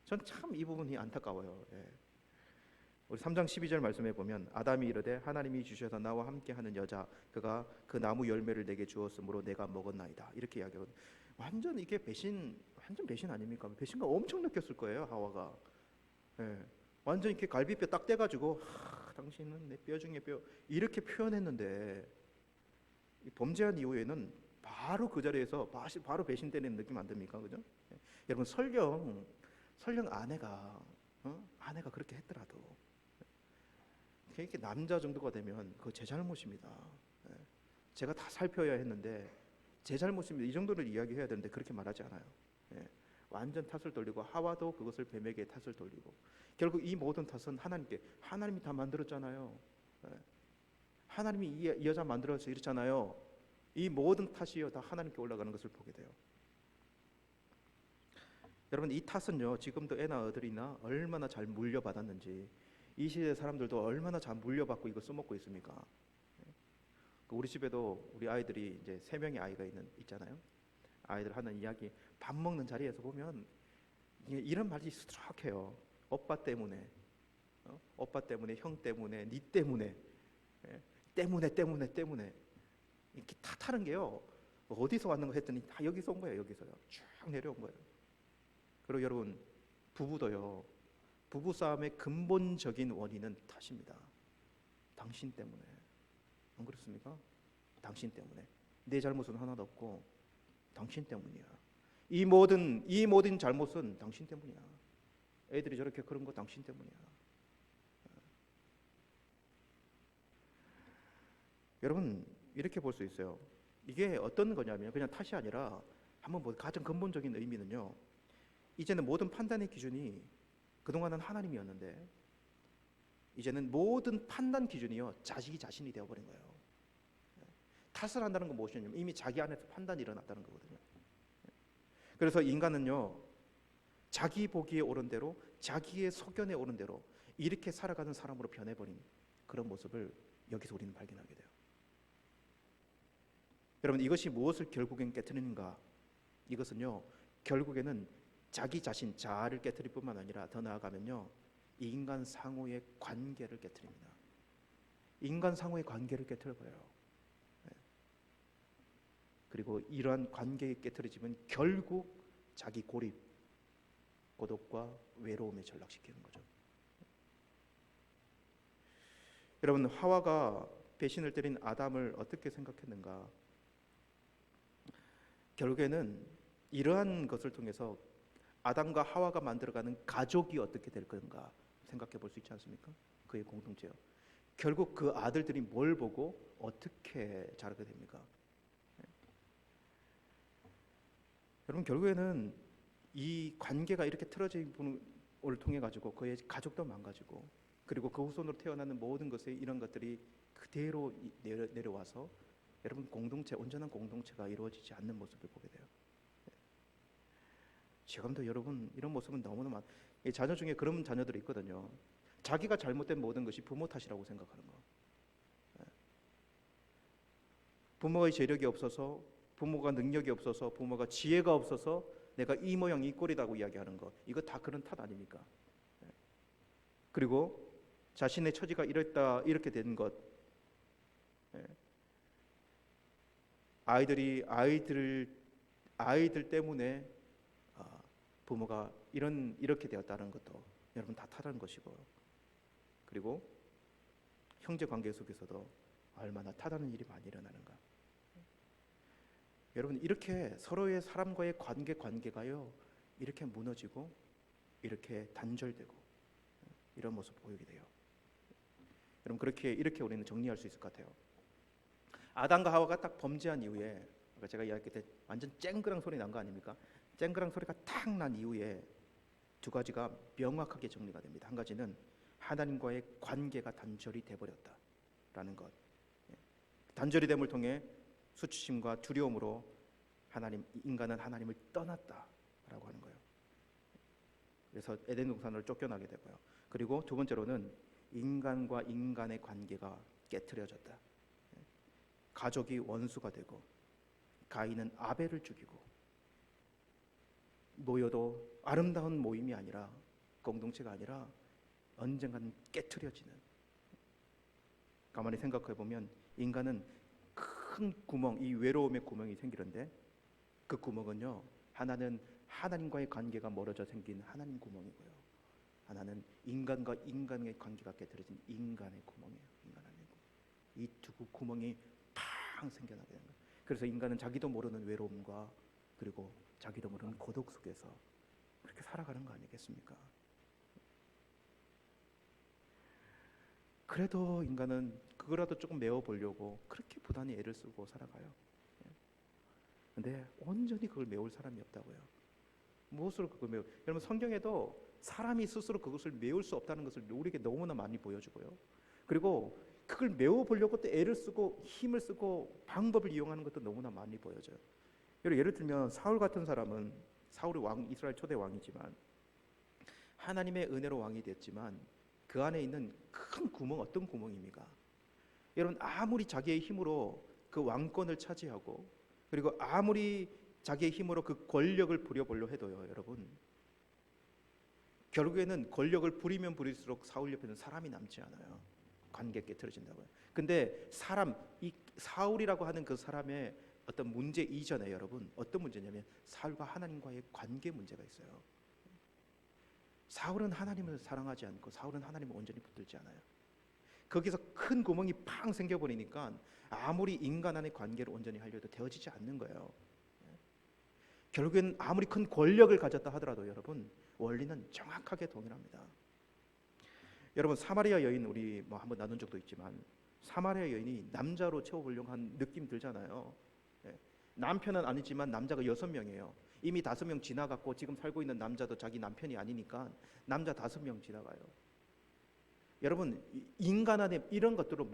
전 참 이 부분이 안타까워요. 우리 3장 12절 말씀에 보면 아담이 이르되 하나님이 주셔서 나와 함께하는 여자 그가 그 나무 열매를 내게 주었으므로 내가 먹었나이다. 이렇게 이야기하거든요. 완전 이게 완전 배신 아닙니까? 배신감 엄청 느꼈을 거예요, 하와가. 완전 이렇게 갈비뼈 딱 떼가지고 당신은 내 뼈 중에 뼈 이렇게 표현했는데 이 범죄한 이후에는 바로 그 자리에서 바로 배신되는 느낌 안 듭니까, 그죠? 여러분 설령 아내가 그렇게 했더라도 이렇게 남자 정도가 되면 그거 제 잘못입니다. 제가 다 살펴야 했는데 제 잘못입니다. 이 정도를 이야기해야 되는데 그렇게 말하지 않아요. 완전 탓을 돌리고 하와도 그것을 뱀에게 탓을 돌리고 결국 이 모든 탓은 하나님이 다 만들었잖아요. 하나님이 이 여자 만들어서 이렇잖아요. 이 모든 탓이요 다 하나님께 올라가는 것을 보게 돼요. 여러분 이 탓은요 지금도 애나 아들이나 얼마나 잘 물려받았는지 이 시대 사람들도 얼마나 잘 물려받고 이거 써먹고 있습니까? 우리 집에도 우리 아이들이 이제 3명의 아이가 있잖아요. 아이들 하는 이야기 밥 먹는 자리에서 보면 이런 말이 수두룩해요. 오빠 때문에 형 때문에 니 때문에 때문에 이렇게 탓하는 게요 어디서 왔는 거 했더니 다 여기서 온 거예요. 여기서요 쭉 내려온 거예요. 그리고 여러분 부부도요 부부 싸움의 근본적인 원인은 탓입니다. 당신 때문에. 안 그렇습니까? 당신 때문에. 내 잘못은 하나도 없고 당신 때문이야. 이 모든 잘못은 당신 때문이야. 애들이 저렇게 그런 거 당신 때문이야. 여러분 이렇게 볼 수 있어요. 이게 어떤 거냐면 그냥 탓이 아니라 한번 가장 근본적인 의미는요. 이제는 모든 판단의 기준이 그동안은 하나님이었는데 이제는 모든 판단 기준이요 자식이 자신이 되어버린 거예요. 탓을 한다는 건 무엇이냐면 이미 자기 안에서 판단이 일어났다는 거거든요. 그래서 인간은요 자기 보기에 옳은 대로 자기의 소견에 옳은 대로 이렇게 살아가는 사람으로 변해버린 그런 모습을 여기서 우리는 발견하게 돼요. 여러분 이것이 무엇을 결국엔 깨트리는가? 이것은요 결국에는 자기 자신 자아를 깨트릴 뿐만 아니라 더 나아가면요 인간 상호의 관계를 깨트립니다. 인간 상호의 관계를 깨트려버려요. 그리고 이러한 관계가 깨트려지면 결국 자기 고립, 고독과 외로움에 전락시키는 거죠. 여러분 하와가 배신을 때린 아담을 어떻게 생각했는가? 결국에는 이러한 것을 통해서 아담과 하와가 만들어가는 가족이 어떻게 될 건가 생각해 볼 수 있지 않습니까? 그의 공동체요. 결국 그 아들들이 뭘 보고 어떻게 자라게 됩니까? 여러분 결국에는 이 관계가 이렇게 틀어진 분을 통해 가지고 그의 가족도 망가지고 그리고 그 후손으로 태어나는 모든 것에 이런 것들이 그대로 내려와서 여러분 온전한 공동체가 이루어지지 않는 모습을 보게 돼요. 지금도 여러분 이런 모습은 너무나 자녀 중에 그런 자녀들이 있거든요. 자기가 잘못된 모든 것이 부모 탓이라고 생각하는 거. 부모의 재력이 없어서, 부모가 능력이 없어서, 부모가 지혜가 없어서 내가 이 모양 이 꼴이라고 이야기하는 거. 이거 다 그런 탓 아닙니까? 그리고 자신의 처지가 이렇게 된 것. 아이들 때문에 부모가 이렇게 되었다는 것도 여러분 다 탓하는 것이고, 그리고 형제 관계 속에서도 얼마나 탓하는 일이 많이 일어나는가. 여러분 이렇게 서로의 사람과의 관계가요 이렇게 무너지고 이렇게 단절되고 이런 모습 보이게 돼요. 여러분 이렇게 우리는 정리할 수 있을 것 같아요. 아담과 하와가 딱 범죄한 이후에 제가 이야기할 때 완전 쨍그랑 소리 난 거 아닙니까? 쨍그랑 소리가 탁 난 이후에 두 가지가 명확하게 정리가 됩니다. 한 가지는 하나님과의 관계가 단절이 돼버렸다라는 것. 단절이 됨을 통해 수치심과 두려움으로 인간은 하나님을 떠났다라고 하는 거예요. 그래서 에덴 동산으로 쫓겨나게 되고요. 그리고 두 번째로는 인간과 인간의 관계가 깨트려졌다. 가족이 원수가 되고 가인은 아벨을 죽이고 모여도 아름다운 모임이 아니라 공동체가 아니라 언젠가는 깨트려지는. 가만히 생각해 보면 인간은 큰 구멍, 이 외로움의 구멍이 생기는데 그 구멍은요, 하나는 하나님과의 관계가 멀어져 생긴 하나님 구멍이고요, 하나는 인간과 인간의 관계가 깨트려진 인간의 구멍이에요. 인간 안에 이 두 구멍이 팡 생겨나게 되는 거예요. 그래서 인간은 자기도 모르는 외로움과 그리고 자기도 모르는 고독 속에서 그렇게 살아가는 거 아니겠습니까? 그래도 인간은 그거라도 조금 메워보려고 그렇게 부단히 애를 쓰고 살아가요. 근데 온전히 그걸 메울 사람이 없다고요. 무엇으로 그걸 메워? 여러분, 성경에도 사람이 스스로 그것을 메울 수 없다는 것을 우리에게 너무나 많이 보여주고요. 그리고 그걸 메워보려고 또 애를 쓰고 힘을 쓰고 방법을 이용하는 것도 너무나 많이 보여져요. 예를 들면 사울 같은 사람은, 사울이 왕, 이스라엘 초대 왕이지만 하나님의 은혜로 왕이 됐지만 그 안에 있는 큰 구멍, 어떤 구멍입니까? 여러분, 아무리 자기의 힘으로 그 왕권을 차지하고 그리고 아무리 자기의 힘으로 그 권력을 부려보려 해도요, 여러분, 결국에는 권력을 부리면 부릴수록 사울 옆에는 사람이 남지 않아요. 관계 깨트려진다고요. 근데 이 사울이라고 하는 그 사람의 어떤 문제 이전에 여러분, 어떤 문제냐면 사울과 하나님과의 관계 문제가 있어요. 사울은 하나님을 사랑하지 않고 사울은 하나님을 온전히 붙들지 않아요. 거기서 큰 구멍이 팡 생겨버리니까 아무리 인간 안의 관계를 온전히 하려도 되어지지 않는 거예요. 결국엔 아무리 큰 권력을 가졌다 하더라도 여러분, 원리는 정확하게 동일합니다. 여러분, 사마리아 여인, 우리 뭐 한번 나눈 적도 있지만 사마리아 여인이 남자로 채워보려고 한 느낌 들잖아요. 남편은 아니지만 남자가 6명이에요. 이미 5명 지나갔고 지금 살고 있는 남자도 자기 남편이 아니니까 남자 5명 지나가요. 여러분, 인간 안에 이런 것들로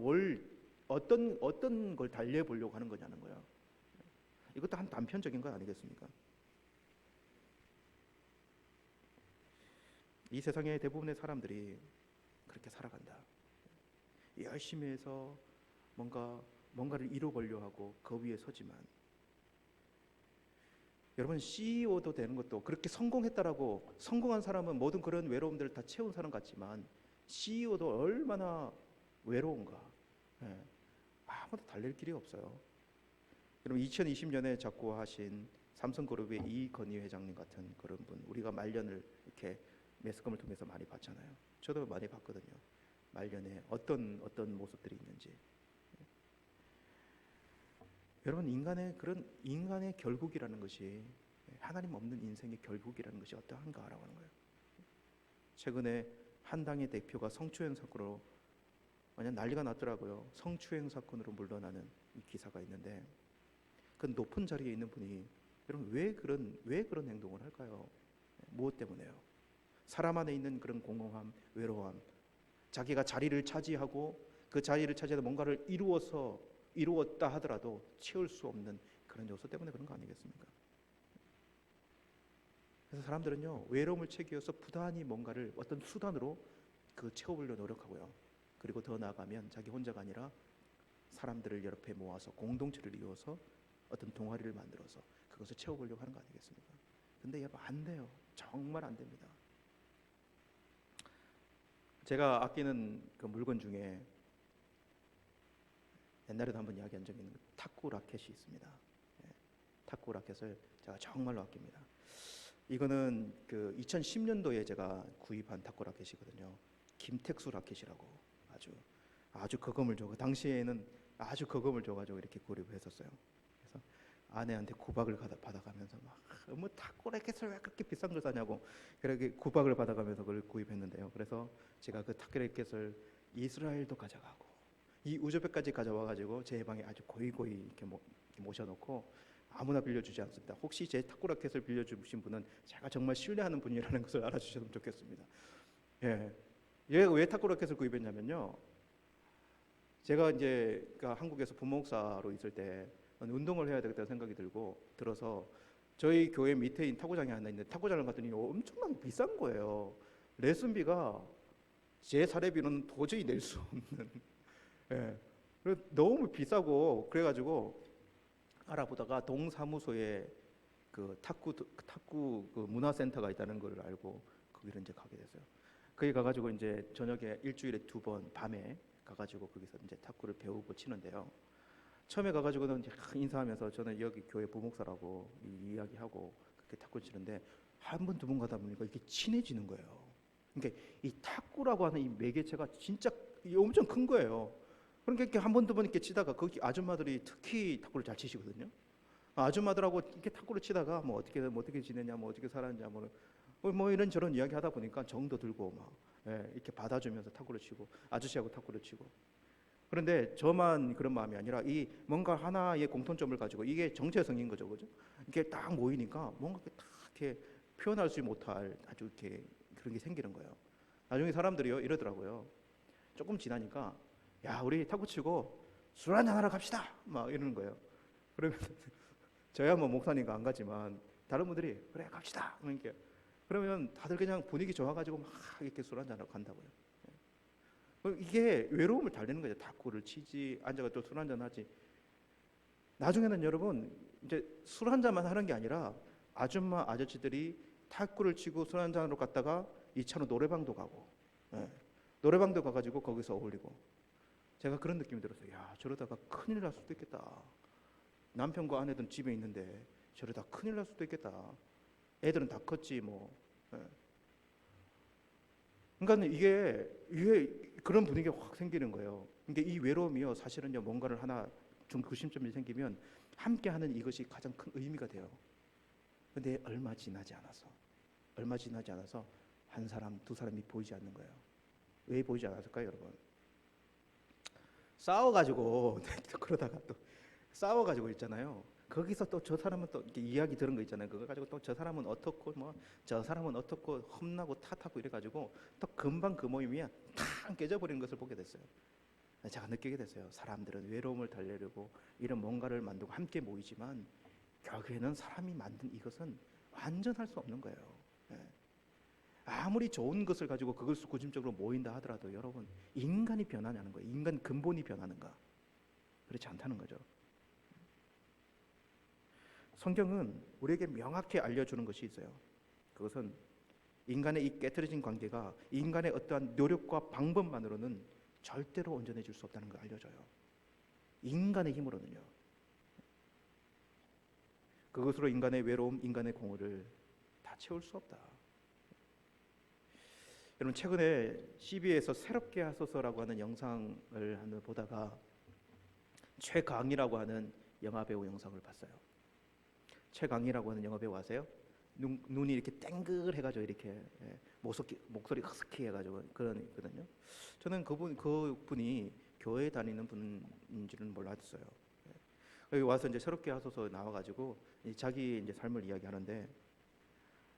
어떤 걸 달래보려고 하는 거냐는 거예요. 이것도 한 단편적인 거 아니겠습니까? 이 세상의 대부분의 사람들이 그렇게 살아간다. 열심히 해서 뭔가를 이루어보려 하고 그 위에 서지만, 여러분, CEO도 되는 것도 그렇게 성공했다라고, 성공한 사람은 모든 그런 외로움들을 다 채운 사람 같지만 CEO도 얼마나 외로운가. 아무도 달랠 길이 없어요. 여러분, 2020년에 작고하신 삼성그룹의 이건희 회장님 같은 그런 분, 우리가 말년을 이렇게 매스컴을 통해서 많이 봤잖아요. 저도 많이 봤거든요. 말년에 어떤 모습들이 있는지. 여러분, 인간의 결국이라는 것이, 하나님 없는 인생의 결국이라는 것이 어떠한가라고 하는 거예요. 최근에 한 당의 대표가 성추행 사건으로 완전 난리가 났더라고요. 성추행 사건으로 물러나는 이 기사가 있는데, 그 높은 자리에 있는 분이, 여러분, 왜 그런 행동을 할까요? 무엇 때문에요? 사람 안에 있는 그런 공허함, 외로움, 자기가 자리를 차지하고 그 자리를 차지해서 뭔가를 이루었다 하더라도 채울 수 없는 그런 요소 때문에 그런 거 아니겠습니까? 그래서 사람들은요, 외로움을 채기위해서 부단히 뭔가를 어떤 수단으로 그 채워보려 노력하고요. 그리고 더 나아가면 자기 혼자가 아니라 사람들을 옆에 모아서 공동체를 이루어서 어떤 동아리를 만들어서 그것을 채워보려고 하는 거 아니겠습니까? 근데 여러분, 안 돼요. 정말 안 됩니다. 제가 아끼는 그 물건 중에 옛날에도 한번 이야기한 적이 있는 탁구 라켓이 있습니다. 탁구 라켓을 제가 정말로 아낍니다. 이거는 그 2010년도에 제가 구입한 탁구 라켓이거든요. 김택수 라켓이라고 아주 거금을 줘. 그 당시에는 아주 거금을 줘가지고 이렇게 구입을 했었어요. 그래서 아내한테 구박을 받아가면서 뭐 탁구 라켓을 왜 그렇게 비싼 걸 사냐고 그렇게 구박을 받아가면서 그걸 구입했는데요. 그래서 제가 그 탁구 라켓을 이스라엘도 가져가고 이 우즈벡까지 가져와가지고 제 방에 아주 고이고이 이렇게 모셔놓고 아무나 빌려주지 않습니다. 혹시 제 탁구 라켓을 빌려주신 분은 제가 정말 신뢰하는 분이라는 것을 알아주셨으면 좋겠습니다. 얘가 왜 탁구 라켓을 구입했냐면요, 제가 이제 한국에서 부목사로 있을 때 운동을 해야 되겠다는 생각이 들어서 저희 교회 밑에 있는 탁구장이 하나 있는데 탁구장을 갔더니 엄청나게 비싼 거예요. 레슨비가 제 사례비는 도저히 낼 수 없는 그리고 너무 비싸고 그래가지고 알아보다가 동사무소에 그 탁구 그 문화센터가 있다는 걸 알고 거기를 이제 가게 됐어요. 거기 가가지고 이제 저녁에 일주일에 2번 밤에 가가지고 거기서 이제 탁구를 배우고 치는데요. 처음에 가가지고는 이제 인사하면서 저는 여기 교회 부목사라고 이야기하고 그렇게 탁구 치는데 한 번 두 번 가다 보니까 이렇게 친해지는 거예요. 그러니까 이 탁구라고 하는 이 매개체가 진짜 엄청 큰 거예요. 그러니까 이렇게 한 번 두 번 이렇게 치다가 거기 아줌마들이 특히 탁구를 잘 치시거든요. 아줌마들하고 이렇게 탁구를 치다가 뭐 어떻게 지내냐, 뭐 어떻게 살았냐, 뭐 이런 저런 이야기 하다 보니까 정도 들고 막 이렇게 받아주면서 탁구를 치고 아저씨하고 탁구를 치고. 그런데 저만 그런 마음이 아니라 이 뭔가 하나의 공통점을 가지고 이게 정체성인 거죠, 그죠? 이게 딱 모이니까 뭔가 딱 이렇게 표현할 수 못할 아주 이렇게 그런 게 생기는 거예요. 나중에 사람들이요 이러더라고요. 조금 지나니까 야 우리 탁구 치고 술 한잔 하러 갑시다 막 이러는 거예요. 그러면 저야 뭐 목사니까 안 가지만 다른 분들이 그래 갑시다 이렇게 그러면 다들 그냥 분위기 좋아가지고 막 이렇게 술 한잔 하러 간다고요. 이게 외로움을 달래는 거죠. 탁구를 치지 앉아가 또 술 한잔 하지. 나중에는 여러분 이제 술 한잔만 하는 게 아니라 아줌마 아저씨들이 탁구를 치고 술 한잔으로 갔다가 2차로 노래방도 가고 노래방도 가가지고 거기서 어울리고 제가 그런 느낌이 들었어요. 야 저러다가 큰일 날 수도 있겠다. 남편과 아내들은 집에 있는데 저러다 큰일 날 수도 있겠다. 애들은 다 컸지 뭐. 그러니까 이게 그런 분위기가 확 생기는 거예요. 그러니까 이 외로움이요 사실은요 뭔가를 하나 좀 구심점이 생기면 함께하는 이것이 가장 큰 의미가 돼요. 근데 얼마 지나지 않아서 한 사람 두 사람이 보이지 않는 거예요. 왜 보이지 않았을까요, 여러분? 싸워가지고 그러다가 또 싸워가지고 있잖아요. 거기서 또 저 사람은 또 이렇게 이야기 들은 거 있잖아요. 그거 가지고 또 저 사람은 어떻고 뭐 저 사람은 어떻고 험나고 탓하고 이래가지고 또 금방 그 모임이 탁 깨져버리는 것을 보게 됐어요. 제가 느끼게 됐어요. 사람들은 외로움을 달래려고 이런 뭔가를 만들고 함께 모이지만 결국에는 사람이 만든 이것은 완전할 수 없는 거예요. 아무리 좋은 것을 가지고 그걸 구심적으로 모인다 하더라도 여러분 인간이 변하냐는 거예요. 인간 근본이 변하는가? 그렇지 않다는 거죠. 성경은 우리에게 명확히 알려주는 것이 있어요. 그것은 인간의 이 깨트려진 관계가 인간의 어떠한 노력과 방법만으로는 절대로 온전해질 수 없다는 걸 알려줘요. 인간의 힘으로는요. 그것으로 인간의 외로움, 인간의 공허를 다 채울 수 없다. 여러분 최근에 CBS에서 새롭게 하소서라고 하는 영상을 한번 보다가 최강희라고 하는 영화배우 영상을 봤어요. 최강희라고 하는 영화배우 아세요? 눈이 이렇게 땡글해가지고 이렇게 목소리 허스키 해가지고 그러거든요. 저는 그분이 교회 다니는 분인 줄은 몰랐어요. 여기 와서 이제 새롭게 하소서 나와가지고 자기 이제 삶을 이야기하는데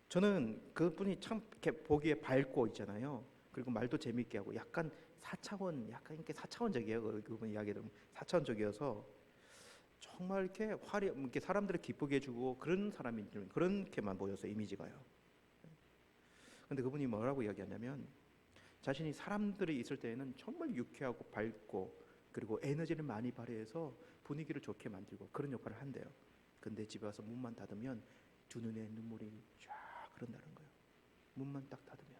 저는 그분이 참 이렇게 보기에 밝고 있잖아요. 그리고 말도 재밌게 하고 약간 이렇게 사차원적이에요. 그분 이야기 들으면 사차원적이어서 정말 이렇게 사람들을 기쁘게 해주고 그런 사람이 그렇게만 보여서 이미지가요. 근데 그분이 뭐라고 이야기하냐면 자신이 사람들이 있을 때에는 정말 유쾌하고 밝고 그리고 에너지를 많이 발휘해서 분위기를 좋게 만들고 그런 역할을 한대요. 근데 집에 와서 문만 닫으면 두 눈에 눈물이 쫙 흐른다는 거예요. 문만 딱 닫으면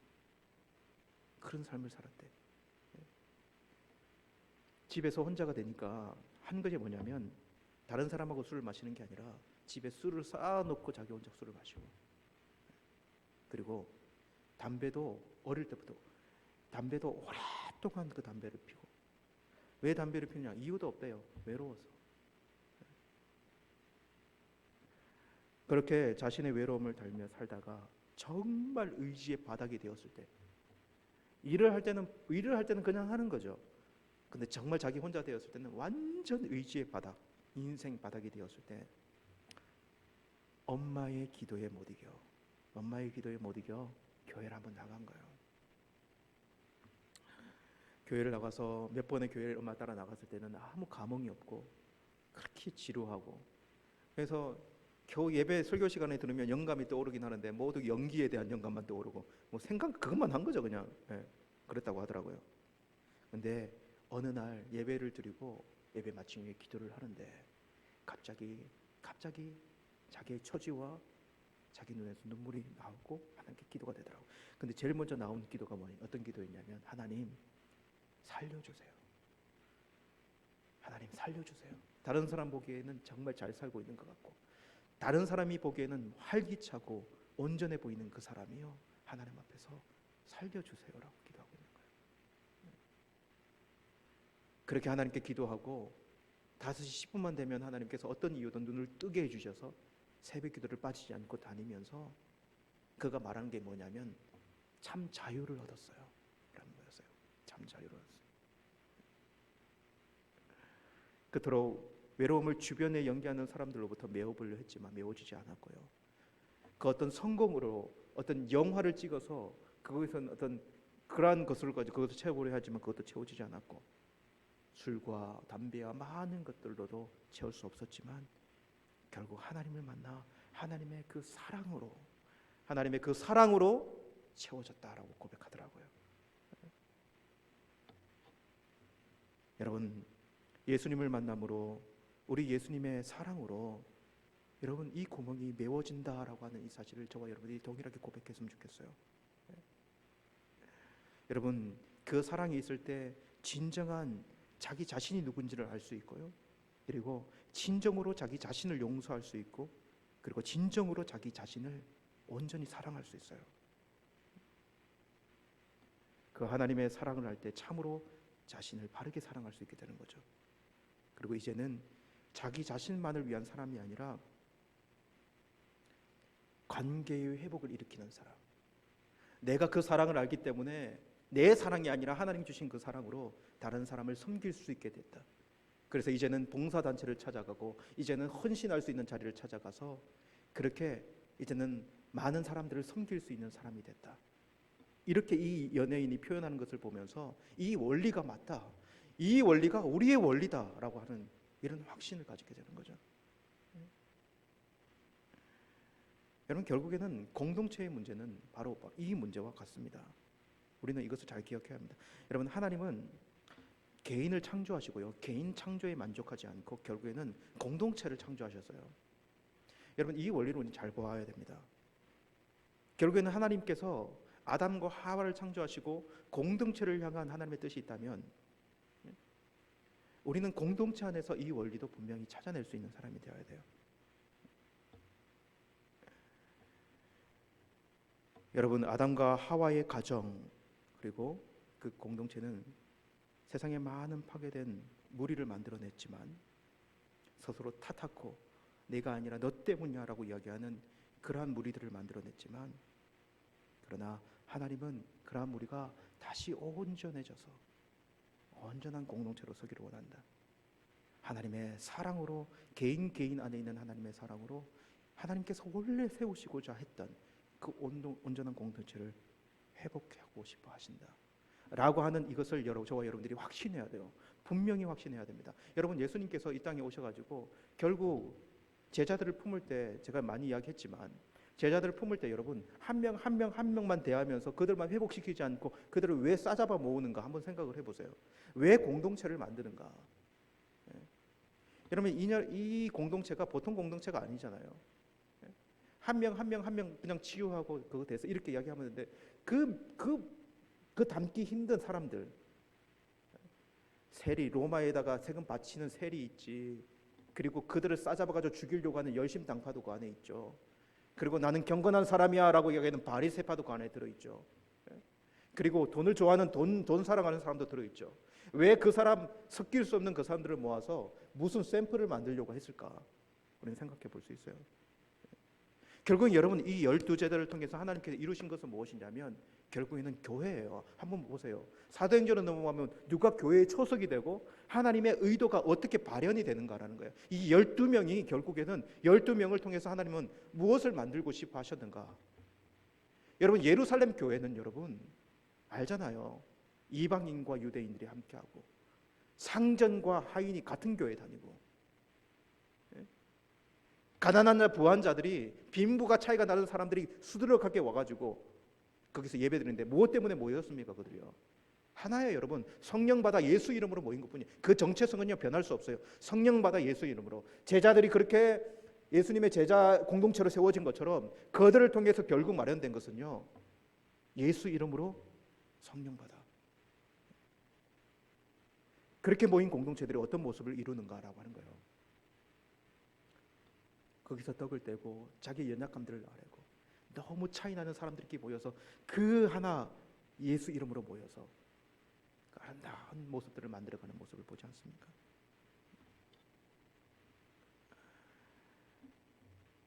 그런 삶을 살았대. 집에서 혼자가 되니까 한 것이 뭐냐면 다른 사람하고 술을 마시는 게 아니라 집에 술을 쌓아놓고 자기 혼자 술을 마시고 그리고 담배도 어릴 때부터 담배도 오랫동안 그 담배를 피고 왜 담배를 피느냐 이유도 없대요. 외로워서. 그렇게 자신의 외로움을 달며 살다가 정말 의지의 바닥이 되었을 때 일을 할 때는 그냥 하는 거죠. 근데 정말 자기 혼자 되었을 때는 완전 의지의 바닥 인생 바닥이 되었을 때 엄마의 기도에 못 이겨 교회를 한번 나간 거예요. 교회를 나가서 몇 번의 교회를 엄마 따라 나갔을 때는 아무 감흥이 없고 그렇게 지루하고 그래서 겨우 예배 설교 시간에 들으면 영감이 떠오르긴 하는데 모두 연기에 대한 영감만 떠오르고 뭐 생각 그것만 한 거죠 그냥. 그랬다고 하더라고요. 근데 어느 날 예배를 드리고 예배 마친 후에 기도를 하는데 갑자기 자기의 처지와 자기 눈에서 눈물이 나오고 하나님께 기도가 되더라고. 근데 제일 먼저 나온 기도가 어떤 기도였냐면, 하나님 살려주세요. 하나님 살려주세요. 다른 사람 보기에는 정말 잘 살고 있는 것 같고, 다른 사람이 보기에는 활기차고 온전해 보이는 그 사람이요, 하나님 앞에서 살려주세요라고 기도하고 있는 거예요. 그렇게 하나님께 기도하고 5시 10분만 되면 하나님께서 어떤 이유든 눈을 뜨게 해주셔서 새벽 기도를 빠지지 않고 다니면서 그가 말하는 게 뭐냐면 참 자유를 얻었어요 라는 거였어요. 참 자유를 얻었어요. 그토록 외로움을 주변에 연기하는 사람들로부터 메워보려 했지만 메워지지 않았고요. 그 어떤 성공으로 어떤 영화를 찍어서 그것은 어떤 그러한 것을 가지고 그것을 채우려 하지만 그것도 채워지지 않았고, 술과 담배와 많은 것들로도 채울 수 없었지만 결국 하나님을 만나 하나님의 그 사랑으로 채워졌다라고 고백하더라고요. 여러분, 예수님을 만남으로, 우리 예수님의 사랑으로 여러분 이 구멍이 메워진다라고 하는 이 사실을 저와 여러분이 동일하게 고백했으면 좋겠어요. 여러분, 그 사랑이 있을 때 진정한 자기 자신이 누군지를 알 수 있고요, 그리고 진정으로 자기 자신을 용서할 수 있고, 그리고 진정으로 자기 자신을 온전히 사랑할 수 있어요. 그 하나님의 사랑을 할 때 참으로 자신을 바르게 사랑할 수 있게 되는 거죠. 그리고 이제는 자기 자신만을 위한 사람이 아니라 관계의 회복을 일으키는 사람, 내가 그 사랑을 알기 때문에 내 사랑이 아니라 하나님 주신 그 사랑으로 다른 사람을 섬길 수 있게 됐다. 그래서 이제는 봉사단체를 찾아가고 이제는 헌신할 수 있는 자리를 찾아가서 그렇게 이제는 많은 사람들을 섬길 수 있는 사람이 됐다. 이렇게 이 연예인이 표현하는 것을 보면서 이 원리가 맞다, 이 원리가 우리의 원리다라고 하는 이런 확신을 가지게 되는 거죠. 여러분, 결국에는 공동체의 문제는 바로 이 문제와 같습니다. 우리는 이것을 잘 기억해야 합니다. 여러분, 하나님은 개인을 창조하시고요, 개인 창조에 만족하지 않고 결국에는 공동체를 창조하셨어요. 여러분, 이 원리를 우리는 잘 보아야 됩니다. 결국에는 하나님께서 아담과 하와를 창조하시고 공동체를 향한 하나님의 뜻이 있다면 우리는 공동체 안에서 이 원리도 분명히 찾아낼 수 있는 사람이 되어야 돼요. 여러분, 아담과 하와의 가정 그리고 그 공동체는 세상에 많은 파괴된 무리를 만들어냈지만 스스로 탓하고 내가 아니라 너 때문이야라고 이야기하는 그러한 무리들을 만들어냈지만, 그러나 하나님은 그러한 무리가 다시 온전해져서 온전한 공동체로 서기를 원한다. 하나님의 사랑으로, 개인 안에 있는 하나님의 사랑으로 하나님께서 원래 세우시고자 했던 그 온전한 공동체를 회복하고 싶어 하신다 라고 하는 이것을 저와 여러분들이 확신해야 돼요. 분명히 확신해야 됩니다. 여러분, 예수님께서 이 땅에 오셔가지고 결국 제자들을 품을 때, 제가 많이 이야기했지만 제자들을 품을 때 여러분 한 명만 대하면서 그들만 회복시키지 않고 그들을 왜 싸잡아 모으는가 한번 생각을 해보세요. 왜 공동체를 만드는가? 여러분, 이 공동체가 보통 공동체가 아니잖아요. 한 명 그냥 치유하고 그거 돼서 이렇게 이야기하면 되는데 그 담기 힘든 사람들, 세리, 로마에다가 세금 바치는 세리 있지, 그리고 그들을 싸잡아가지고 죽이려고 하는 열심당파도 그 안에 있죠. 그리고 나는 경건한 사람이야 라고 이야기하는 바리새파도 그 안에 들어있죠. 그리고 돈을 좋아하는 돈 사랑하는 사람도 들어있죠. 왜 그 사람, 섞일 수 없는 그 사람들을 모아서 무슨 샘플을 만들려고 했을까? 우리는 생각해 볼 수 있어요. 결국 여러분, 이 12제자를 통해서 하나님께서 이루신 것은 무엇이냐면 결국에는 교회예요. 한번 보세요. 사도행전을 넘어가면 누가 교회의 초석이 되고 하나님의 의도가 어떻게 발현이 되는가라는 거예요. 이 12명이 결국에는 12명을 통해서 하나님은 무엇을 만들고 싶어 하셨는가? 여러분, 예루살렘 교회는 여러분 알잖아요. 이방인과 유대인들이 함께하고 상전과 하인이 같은 교회 다니고, 가난한 자, 부한 자들이, 빈부가 차이가 나는 사람들이 수두룩하게 와가지고 거기서 예배드리는데 무엇 때문에 모였습니까? 그들이요, 하나예요, 여러분. 성령 받아 예수 이름으로 모인 것뿐이에요. 그 정체성은요 변할 수 없어요. 성령 받아 예수 이름으로. 제자들이 그렇게 예수님의 제자 공동체로 세워진 것처럼 그들을 통해서 결국 마련된 것은요 예수 이름으로 성령 받아. 그렇게 모인 공동체들이 어떤 모습을 이루는가라고 하는 거예요. 거기서 떡을 떼고 자기 연약함들을 아뢰고 너무 차이 나는 사람들끼리 모여서 그 하나 예수 이름으로 모여서 그 아름다운 모습들을 만들어가는 모습을 보지 않습니까?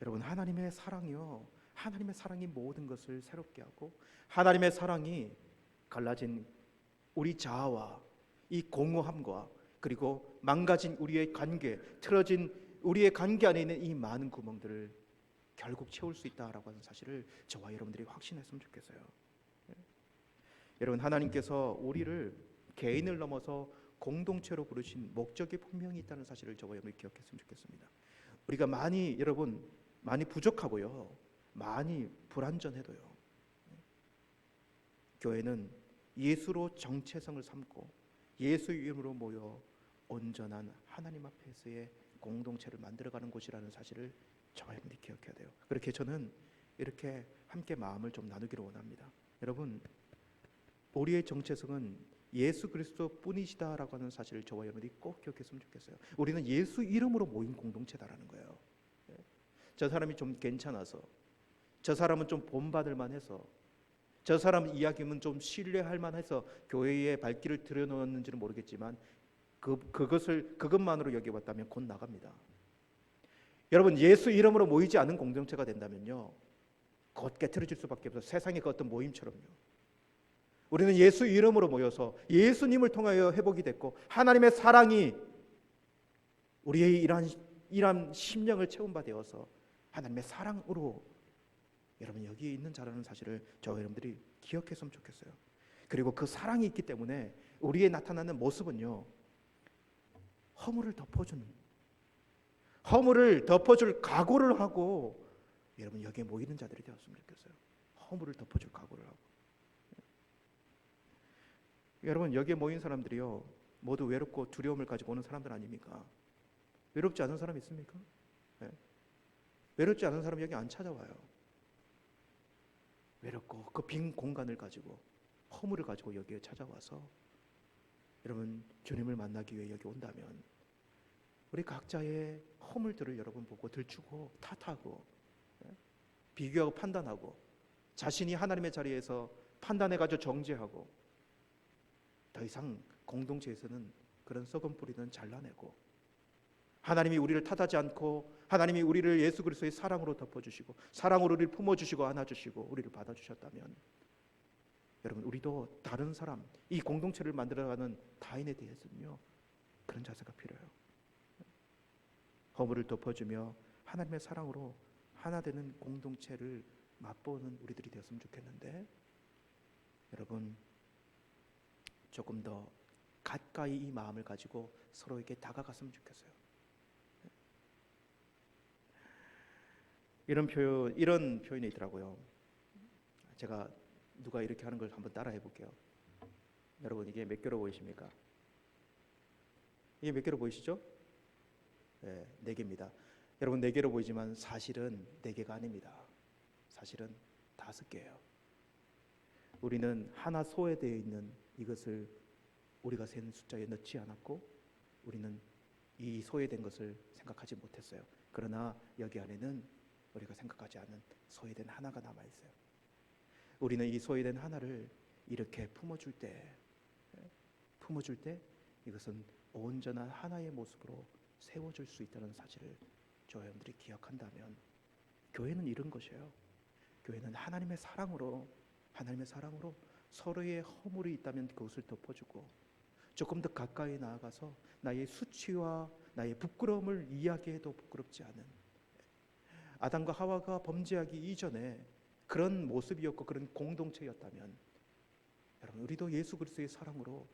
여러분, 하나님의 사랑이요, 하나님의 사랑이 모든 것을 새롭게 하고 하나님의 사랑이 갈라진 우리 자아와 이 공허함과 그리고 망가진 우리의 관계, 틀어진 우리의 관계 안에 있는 이 많은 구멍들을 결국 채울 수 있다라고 하는 사실을 저와 여러분들이 확신했으면 좋겠어요. 여러분, 하나님께서 우리를 개인을 넘어서 공동체로 부르신 목적이 분명히 있다는 사실을 저와 여러분이 기억했으면 좋겠습니다. 우리가 여러분 많이 부족하고요, 많이 불완전해도요, 교회는 예수로 정체성을 삼고 예수 이름으로 모여 온전한 하나님 앞에서의 공동체를 만들어가는 곳이라는 사실을 저와 여러분이 기억해야 돼요. 그렇게 저는 이렇게 함께 마음을 좀 나누기를 원합니다. 여러분, 우리의 정체성은 예수 그리스도 뿐이시다라고 하는 사실을 저와 여러분이 꼭 기억했으면 좋겠어요. 우리는 예수 이름으로 모인 공동체다라는 거예요. 저 사람이 좀 괜찮아서, 저 사람은 좀 본받을 만해서, 저 사람 이야기는 좀 신뢰할 만해서 교회에 발길을 들여놓았는지는 모르겠지만 그것만으로 여겨봤다면 곧 나갑니다. 여러분, 예수 이름으로 모이지 않은 공동체가 된다면요 곧 깨트려질 수밖에 없어요. 세상의 그 어떤 모임처럼요. 우리는 예수 이름으로 모여서 예수님을 통하여 회복이 됐고 하나님의 사랑이 우리의 이러한 심령을 채운 바 되어서 하나님의 사랑으로 여러분 여기에 있는 자라는 사실을 저와 여러분들이 기억했으면 좋겠어요. 그리고 그 사랑이 있기 때문에 우리에 나타나는 모습은요 허물을 덮어줄 각오를 하고 여러분 여기에 모이는 자들이 되었으면 좋겠어요. 허물을 덮어줄 각오를 하고. 여러분, 여기에 모인 사람들이요 모두 외롭고 두려움을 가지고 오는 사람들 아닙니까? 외롭지 않은 사람 있습니까? 네. 외롭지 않은 사람 여기 안 찾아와요. 외롭고 그 빈 공간을 가지고 허물을 가지고 여기에 찾아와서 여러분 주님을 만나기 위해 여기 온다면 우리 각자의 허물들을 여러분 보고 들추고 탓하고 비교하고 판단하고 자신이 하나님의 자리에서 판단해가지고 정죄하고 더 이상 공동체에서는 그런 썩은 뿌리는 잘라내고 하나님이 우리를 탓하지 않고 하나님이 우리를 예수 그리스도의 사랑으로 덮어주시고 사랑으로 우리를 품어주시고 안아주시고 우리를 받아주셨다면 여러분 우리도 다른 사람 이 공동체를 만들어가는 타인에 대해서는요 그런 자세가 필요해요. 허물을 덮어주며 하나님의 사랑으로 하나 되는 공동체를 맛보는 우리들이 되었으면 좋겠는데 여러분 조금 더 가까이 이 마음을 가지고 서로에게 다가갔으면 좋겠어요. 이런 표현이 있더라고요. 제가 누가 이렇게 하는 걸 한번 따라해 볼게요. 여러분 이게 몇 개로 보이십니까? 이게 몇 개로 보이시죠? 네, 4개입니다. 여러분 4개로 보이지만 사실은 4개가 아닙니다. 사실은 5개예요. 우리는 하나 소외되어 있는 이것을 우리가 센 숫자에 넣지 않았고 우리는 이 소외된 것을 생각하지 못했어요. 그러나 여기 안에는 우리가 생각하지 않은 소외된 하나가 남아있어요. 우리는 이 소외된 하나를 이렇게 품어줄 때 이것은 온전한 하나의 모습으로 세워줄 수 있다는 사실을 저와 여러분들이 기억한다면 교회는 이런 것이에요. 교회는 하나님의 사랑으로 서로의 허물이 있다면 그것을 덮어주고 조금 더 가까이 나아가서 나의 수치와 나의 부끄러움을 이야기해도 부끄럽지 않은 아담과 하와가 범죄하기 이전에 그런 모습이었고 그런 공동체였다면 여러분 우리도 예수 그리스도의 사랑으로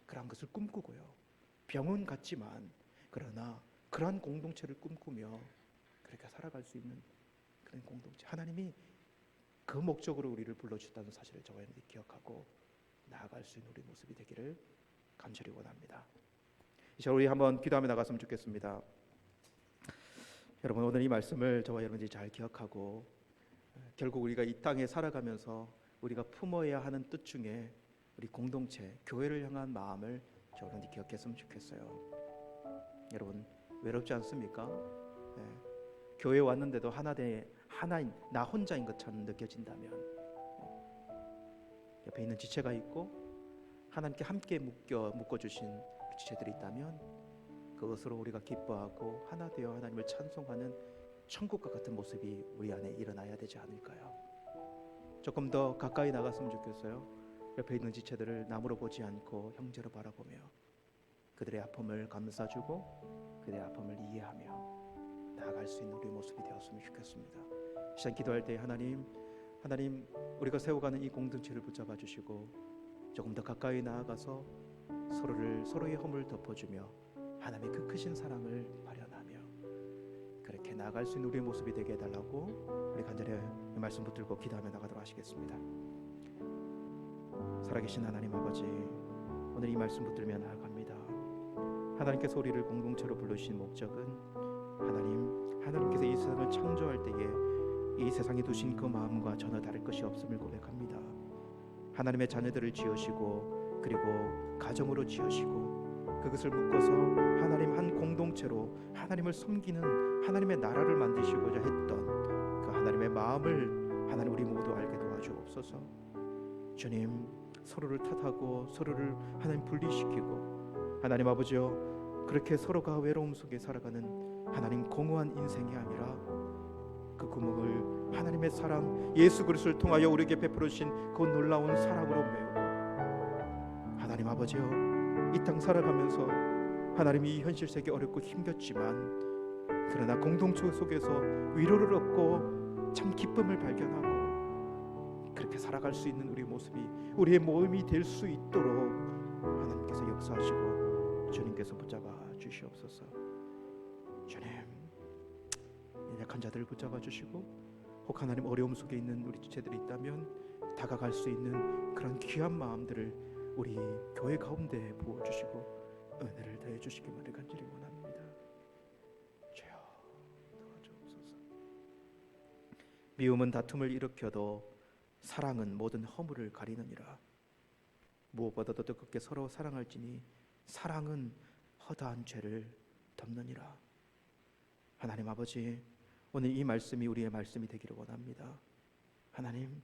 그런 것을 꿈꾸고요. 병은 같지만 그러나 그러한 공동체를 꿈꾸며 그렇게 살아갈 수 있는 그런 공동체 하나님이 그 목적으로 우리를 불러주셨다는 사실을 저와 여러분이 기억하고 나아갈 수 있는 우리 모습이 되기를 간절히 원합니다. 이제 우리 한번 기도하며 나갔으면 좋겠습니다. 여러분, 오늘 이 말씀을 저와 여러분들이 잘 기억하고 결국 우리가 이 땅에 살아가면서 우리가 품어야 하는 뜻 중에 우리 공동체, 교회를 향한 마음을 여러분들이 기억했으면 좋겠어요. 여러분, 외롭지 않습니까? 네. 교회 왔는데도 하나인 나 혼자인 것처럼 느껴진다면, 옆에 있는 지체가 있고 하나님께 함께 묶어주신 지체들이 있다면 그것으로 우리가 기뻐하고 하나 되어 하나님을 찬송하는 천국과 같은 모습이 우리 안에 일어나야 되지 않을까요? 조금 더 가까이 나갔으면 좋겠어요. 옆에 있는 지체들을 남으로 보지 않고 형제로 바라보며 그들의 아픔을 감싸주고 그들의 아픔을 이해하며 나아갈 수 있는 우리 모습이 되었으면 좋겠습니다. 시간 기도할 때 하나님 우리가 세워가는 이 공동체를 붙잡아 주시고 조금 더 가까이 나아가서 서로의 허물을 덮어주며 하나님의 그 크신 사랑을 발현하며 그렇게 나아갈 수 있는 우리의 모습이 되게 해달라고 우리 간절히 이 말씀 붙들고 기도하며 나가도록 하시겠습니다. 살아계신 하나님 아버지, 오늘 이 말씀 붙들며 나아갑니다. 하나님께서 우리를 공동체로 부르신 목적은 하나님께서 이 세상을 창조할 때에 이 세상에 두신 그 마음과 전혀 다를 것이 없음을 고백합니다. 하나님의 자녀들을 지으시고 그리고 가정으로 지으시고 그것을 묶어서 하나님 한 공동체로 하나님을 섬기는 하나님의 나라를 만드시고자 했던 그 하나님의 마음을 하나님 우리 모두 알게 도와주옵소서. 주님, 서로를 탓하고 서로를 하나님 분리시키고 하나님 아버지여 그렇게 서로가 외로움 속에 살아가는 하나님 공허한 인생이 아니라 그 구멍을 하나님의 사랑 예수 그리스도를 통하여 우리에게 베풀어 주신 그 놀라운 사랑으로 메우고 하나님 아버지여 이 땅 살아가면서 하나님 이 현실 세계 어렵고 힘겹지만 그러나 공동체 속에서 위로를 얻고 참 기쁨을 발견하고 그렇게 살아갈 수 있는 우리 모습이 우리의 모험이 될 수 있도록 하나님께서 역사하시고 주님께서 붙잡아 주시옵소서. 주님, 약한 자들을 붙잡아 주시고 혹 하나님 어려움 속에 있는 우리 지체들이 있다면 다가갈 수 있는 그런 귀한 마음들을 우리 교회 가운데 부어주시고 은혜를 더해 주시기만을 간절히 원합니다. 주여 도와주옵소서. 미움은 다툼을 일으켜도 사랑은 모든 허물을 가리느니라. 무엇보다도 뜨겁게 서로 사랑할지니 사랑은 허다한 죄를 덮느니라. 하나님 아버지, 오늘 이 말씀이 우리의 말씀이 되기를 원합니다. 하나님,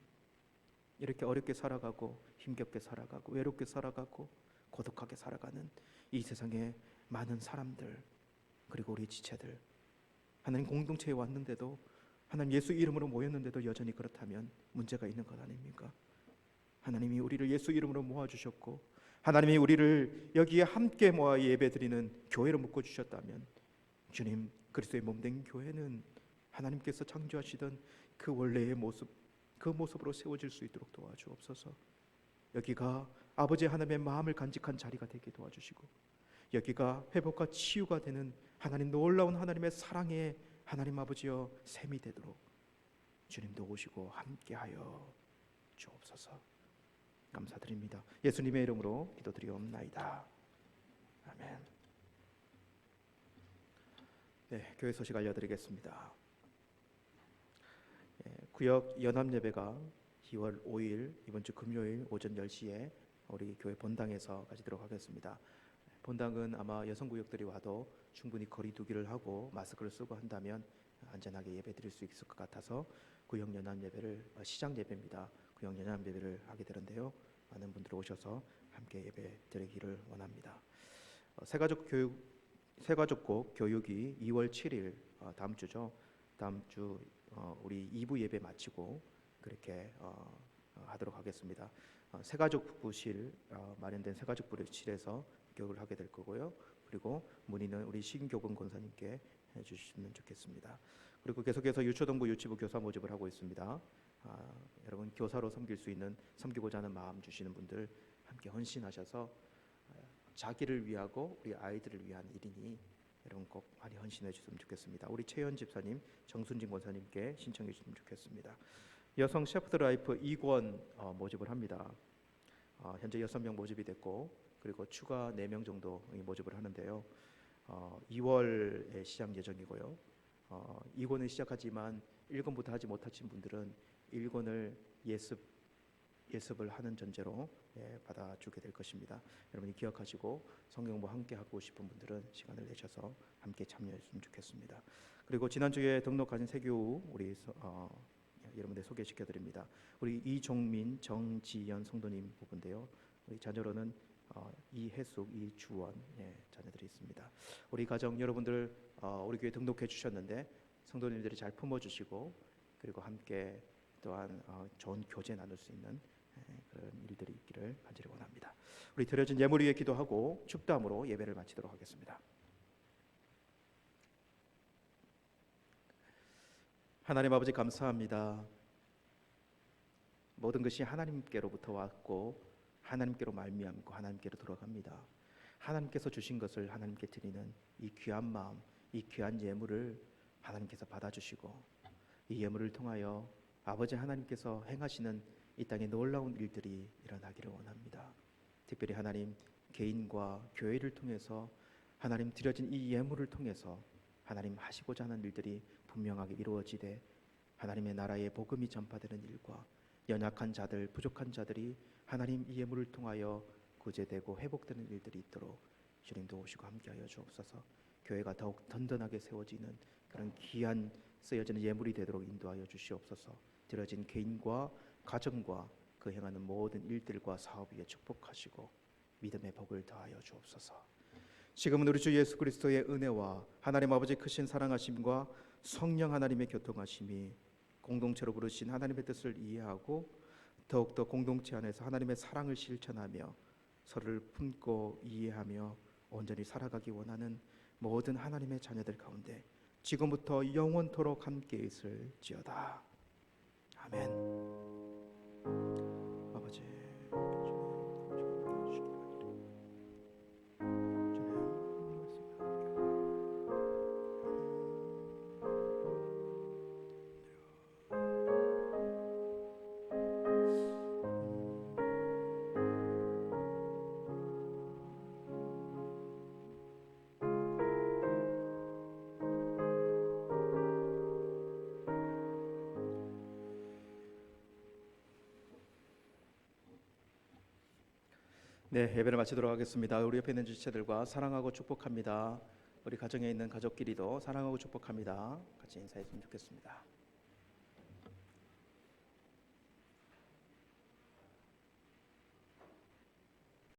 이렇게 어렵게 살아가고 힘겹게 살아가고 외롭게 살아가고 고독하게 살아가는 이 세상에 많은 사람들 그리고 우리 지체들, 하나님 공동체에 왔는데도 하나님 예수 이름으로 모였는데도 여전히 그렇다면 문제가 있는 것 아닙니까? 하나님이 우리를 예수 이름으로 모아주셨고 하나님이 우리를 여기에 함께 모아 예배드리는 교회로 묶어주셨다면 주님, 그리스도의 몸된 교회는 하나님께서 창조하시던 그 원래의 모습, 그 모습으로 세워질 수 있도록 도와주옵소서. 여기가 아버지 하나님의 마음을 간직한 자리가 되게 도와주시고 여기가 회복과 치유가 되는 하나님 놀라운 하나님의 사랑의 하나님 아버지여 샘이 되도록 주님도 오시고 함께하여 주옵소서. 감사드립니다. 예수님의 이름으로 기도드리옵나이다. 아멘. 네, 교회 소식 알려드리겠습니다. 구역 연합예배가 2월 5일 이번 주 금요일 오전 10시에 우리 교회 본당에서 가지도록 하겠습니다. 본당은 아마 여성구역들이 와도 충분히 거리 두기를 하고 마스크를 쓰고 한다면 안전하게 예배드릴 수 있을 것 같아서 구역 연합예배를 시장 예배입니다. 구역 연합예배를 하게 되는데요. 많은 분들 오셔서 함께 예배드리기를 원합니다. 새가족국 교육이 2월 7일 다음 주죠. 다음 주 우리 2부 예배 마치고 그렇게 하도록 하겠습니다. 새가족부실 마련된 새가족부실에서 교육을 하게 될 거고요. 그리고 문의는 우리 신교근 권사님께 해주시면 좋겠습니다. 그리고 계속해서 유초동부 유치부 교사 모집을 하고 있습니다. 여러분 교사로 섬길 수 있는 섬기고자 하는 마음 주시는 분들 함께 헌신하셔서 자기를 위하고 우리 아이들을 위한 일이니 여러분 꼭 많이 헌신해 주셨으면 좋겠습니다. 우리 최현 집사님, 정순진 권사님께 신청해 주시면 좋겠습니다. 여성 셰프드 라이프 2권 모집을 합니다. 현재 6명 모집이 됐고 그리고 추가 4명 정도 모집을 하는데요. 2월에 시작 예정이고요. 2권을 시작하지만 1권부터 하지 못하신 분들은 1권을 예습을 하는 전제로 받아주게 될 것입니다. 여러분이 기억하시고 성경공부 함께 하고 싶은 분들은 시간을 내셔서 함께 참여했으면 좋겠습니다. 그리고 지난주에 등록하신 세교우 우리 여러분들 소개시켜드립니다. 우리 이종민, 정지연 성도님 부부인데요. 우리 자녀로는 이혜숙, 이주원 자녀들이 있습니다. 우리 가정 여러분들 우리 교회 등록해 주셨는데 성도님들이 잘 품어주시고 그리고 함께 또한 좋은 교제 나눌 수 있는 그런 일들이 있기를 간절히 원합니다. 우리 드려진 예물 위에 기도하고 축도함으로 예배를 마치도록 하겠습니다. 하나님 아버지 감사합니다. 모든 것이 하나님께로부터 왔고 하나님께로 말미암고 하나님께로 돌아갑니다. 하나님께서 주신 것을 하나님께 드리는 이 귀한 마음, 이 귀한 예물을 하나님께서 받아주시고 이 예물을 통하여 아버지 하나님께서 행하시는 이 땅에 놀라운 일들이 일어나기를 원합니다. 특별히 하나님 개인과 교회를 통해서 하나님 드려진 이 예물을 통해서 하나님 하시고자 하는 일들이 분명하게 이루어지되 하나님의 나라의 복음이 전파되는 일과 연약한 자들, 부족한 자들이 하나님 이 예물을 통하여 구제되고 회복되는 일들이 있도록 주님도 오시고 함께하여 주옵소서. 교회가 더욱 든든하게 세워지는 그런 귀한 쓰여지는 예물이 되도록 인도하여 주시옵소서. 드려진 개인과 가정과 그 행하는 모든 일들과 사업 위에 축복하시고 믿음의 복을 더하여 주옵소서. 지금은 우리 주 예수 그리스도의 은혜와 하나님 아버지 크신 사랑하심과 성령 하나님의 교통하심이 공동체로 부르신 하나님의 뜻을 이해하고 더욱더 공동체 안에서 하나님의 사랑을 실천하며 서로를 품고 이해하며 온전히 살아가기 원하는 모든 하나님의 자녀들 가운데 지금부터 영원토록 함께 있을지어다. 아멘. 아버지 예배를 마치도록 하겠습니다. 우리 옆에 있는 지체들과 사랑하고 축복합니다. 우리 가정에 있는 가족끼리도 사랑하고 축복합니다. 같이 인사했으면 좋겠습니다.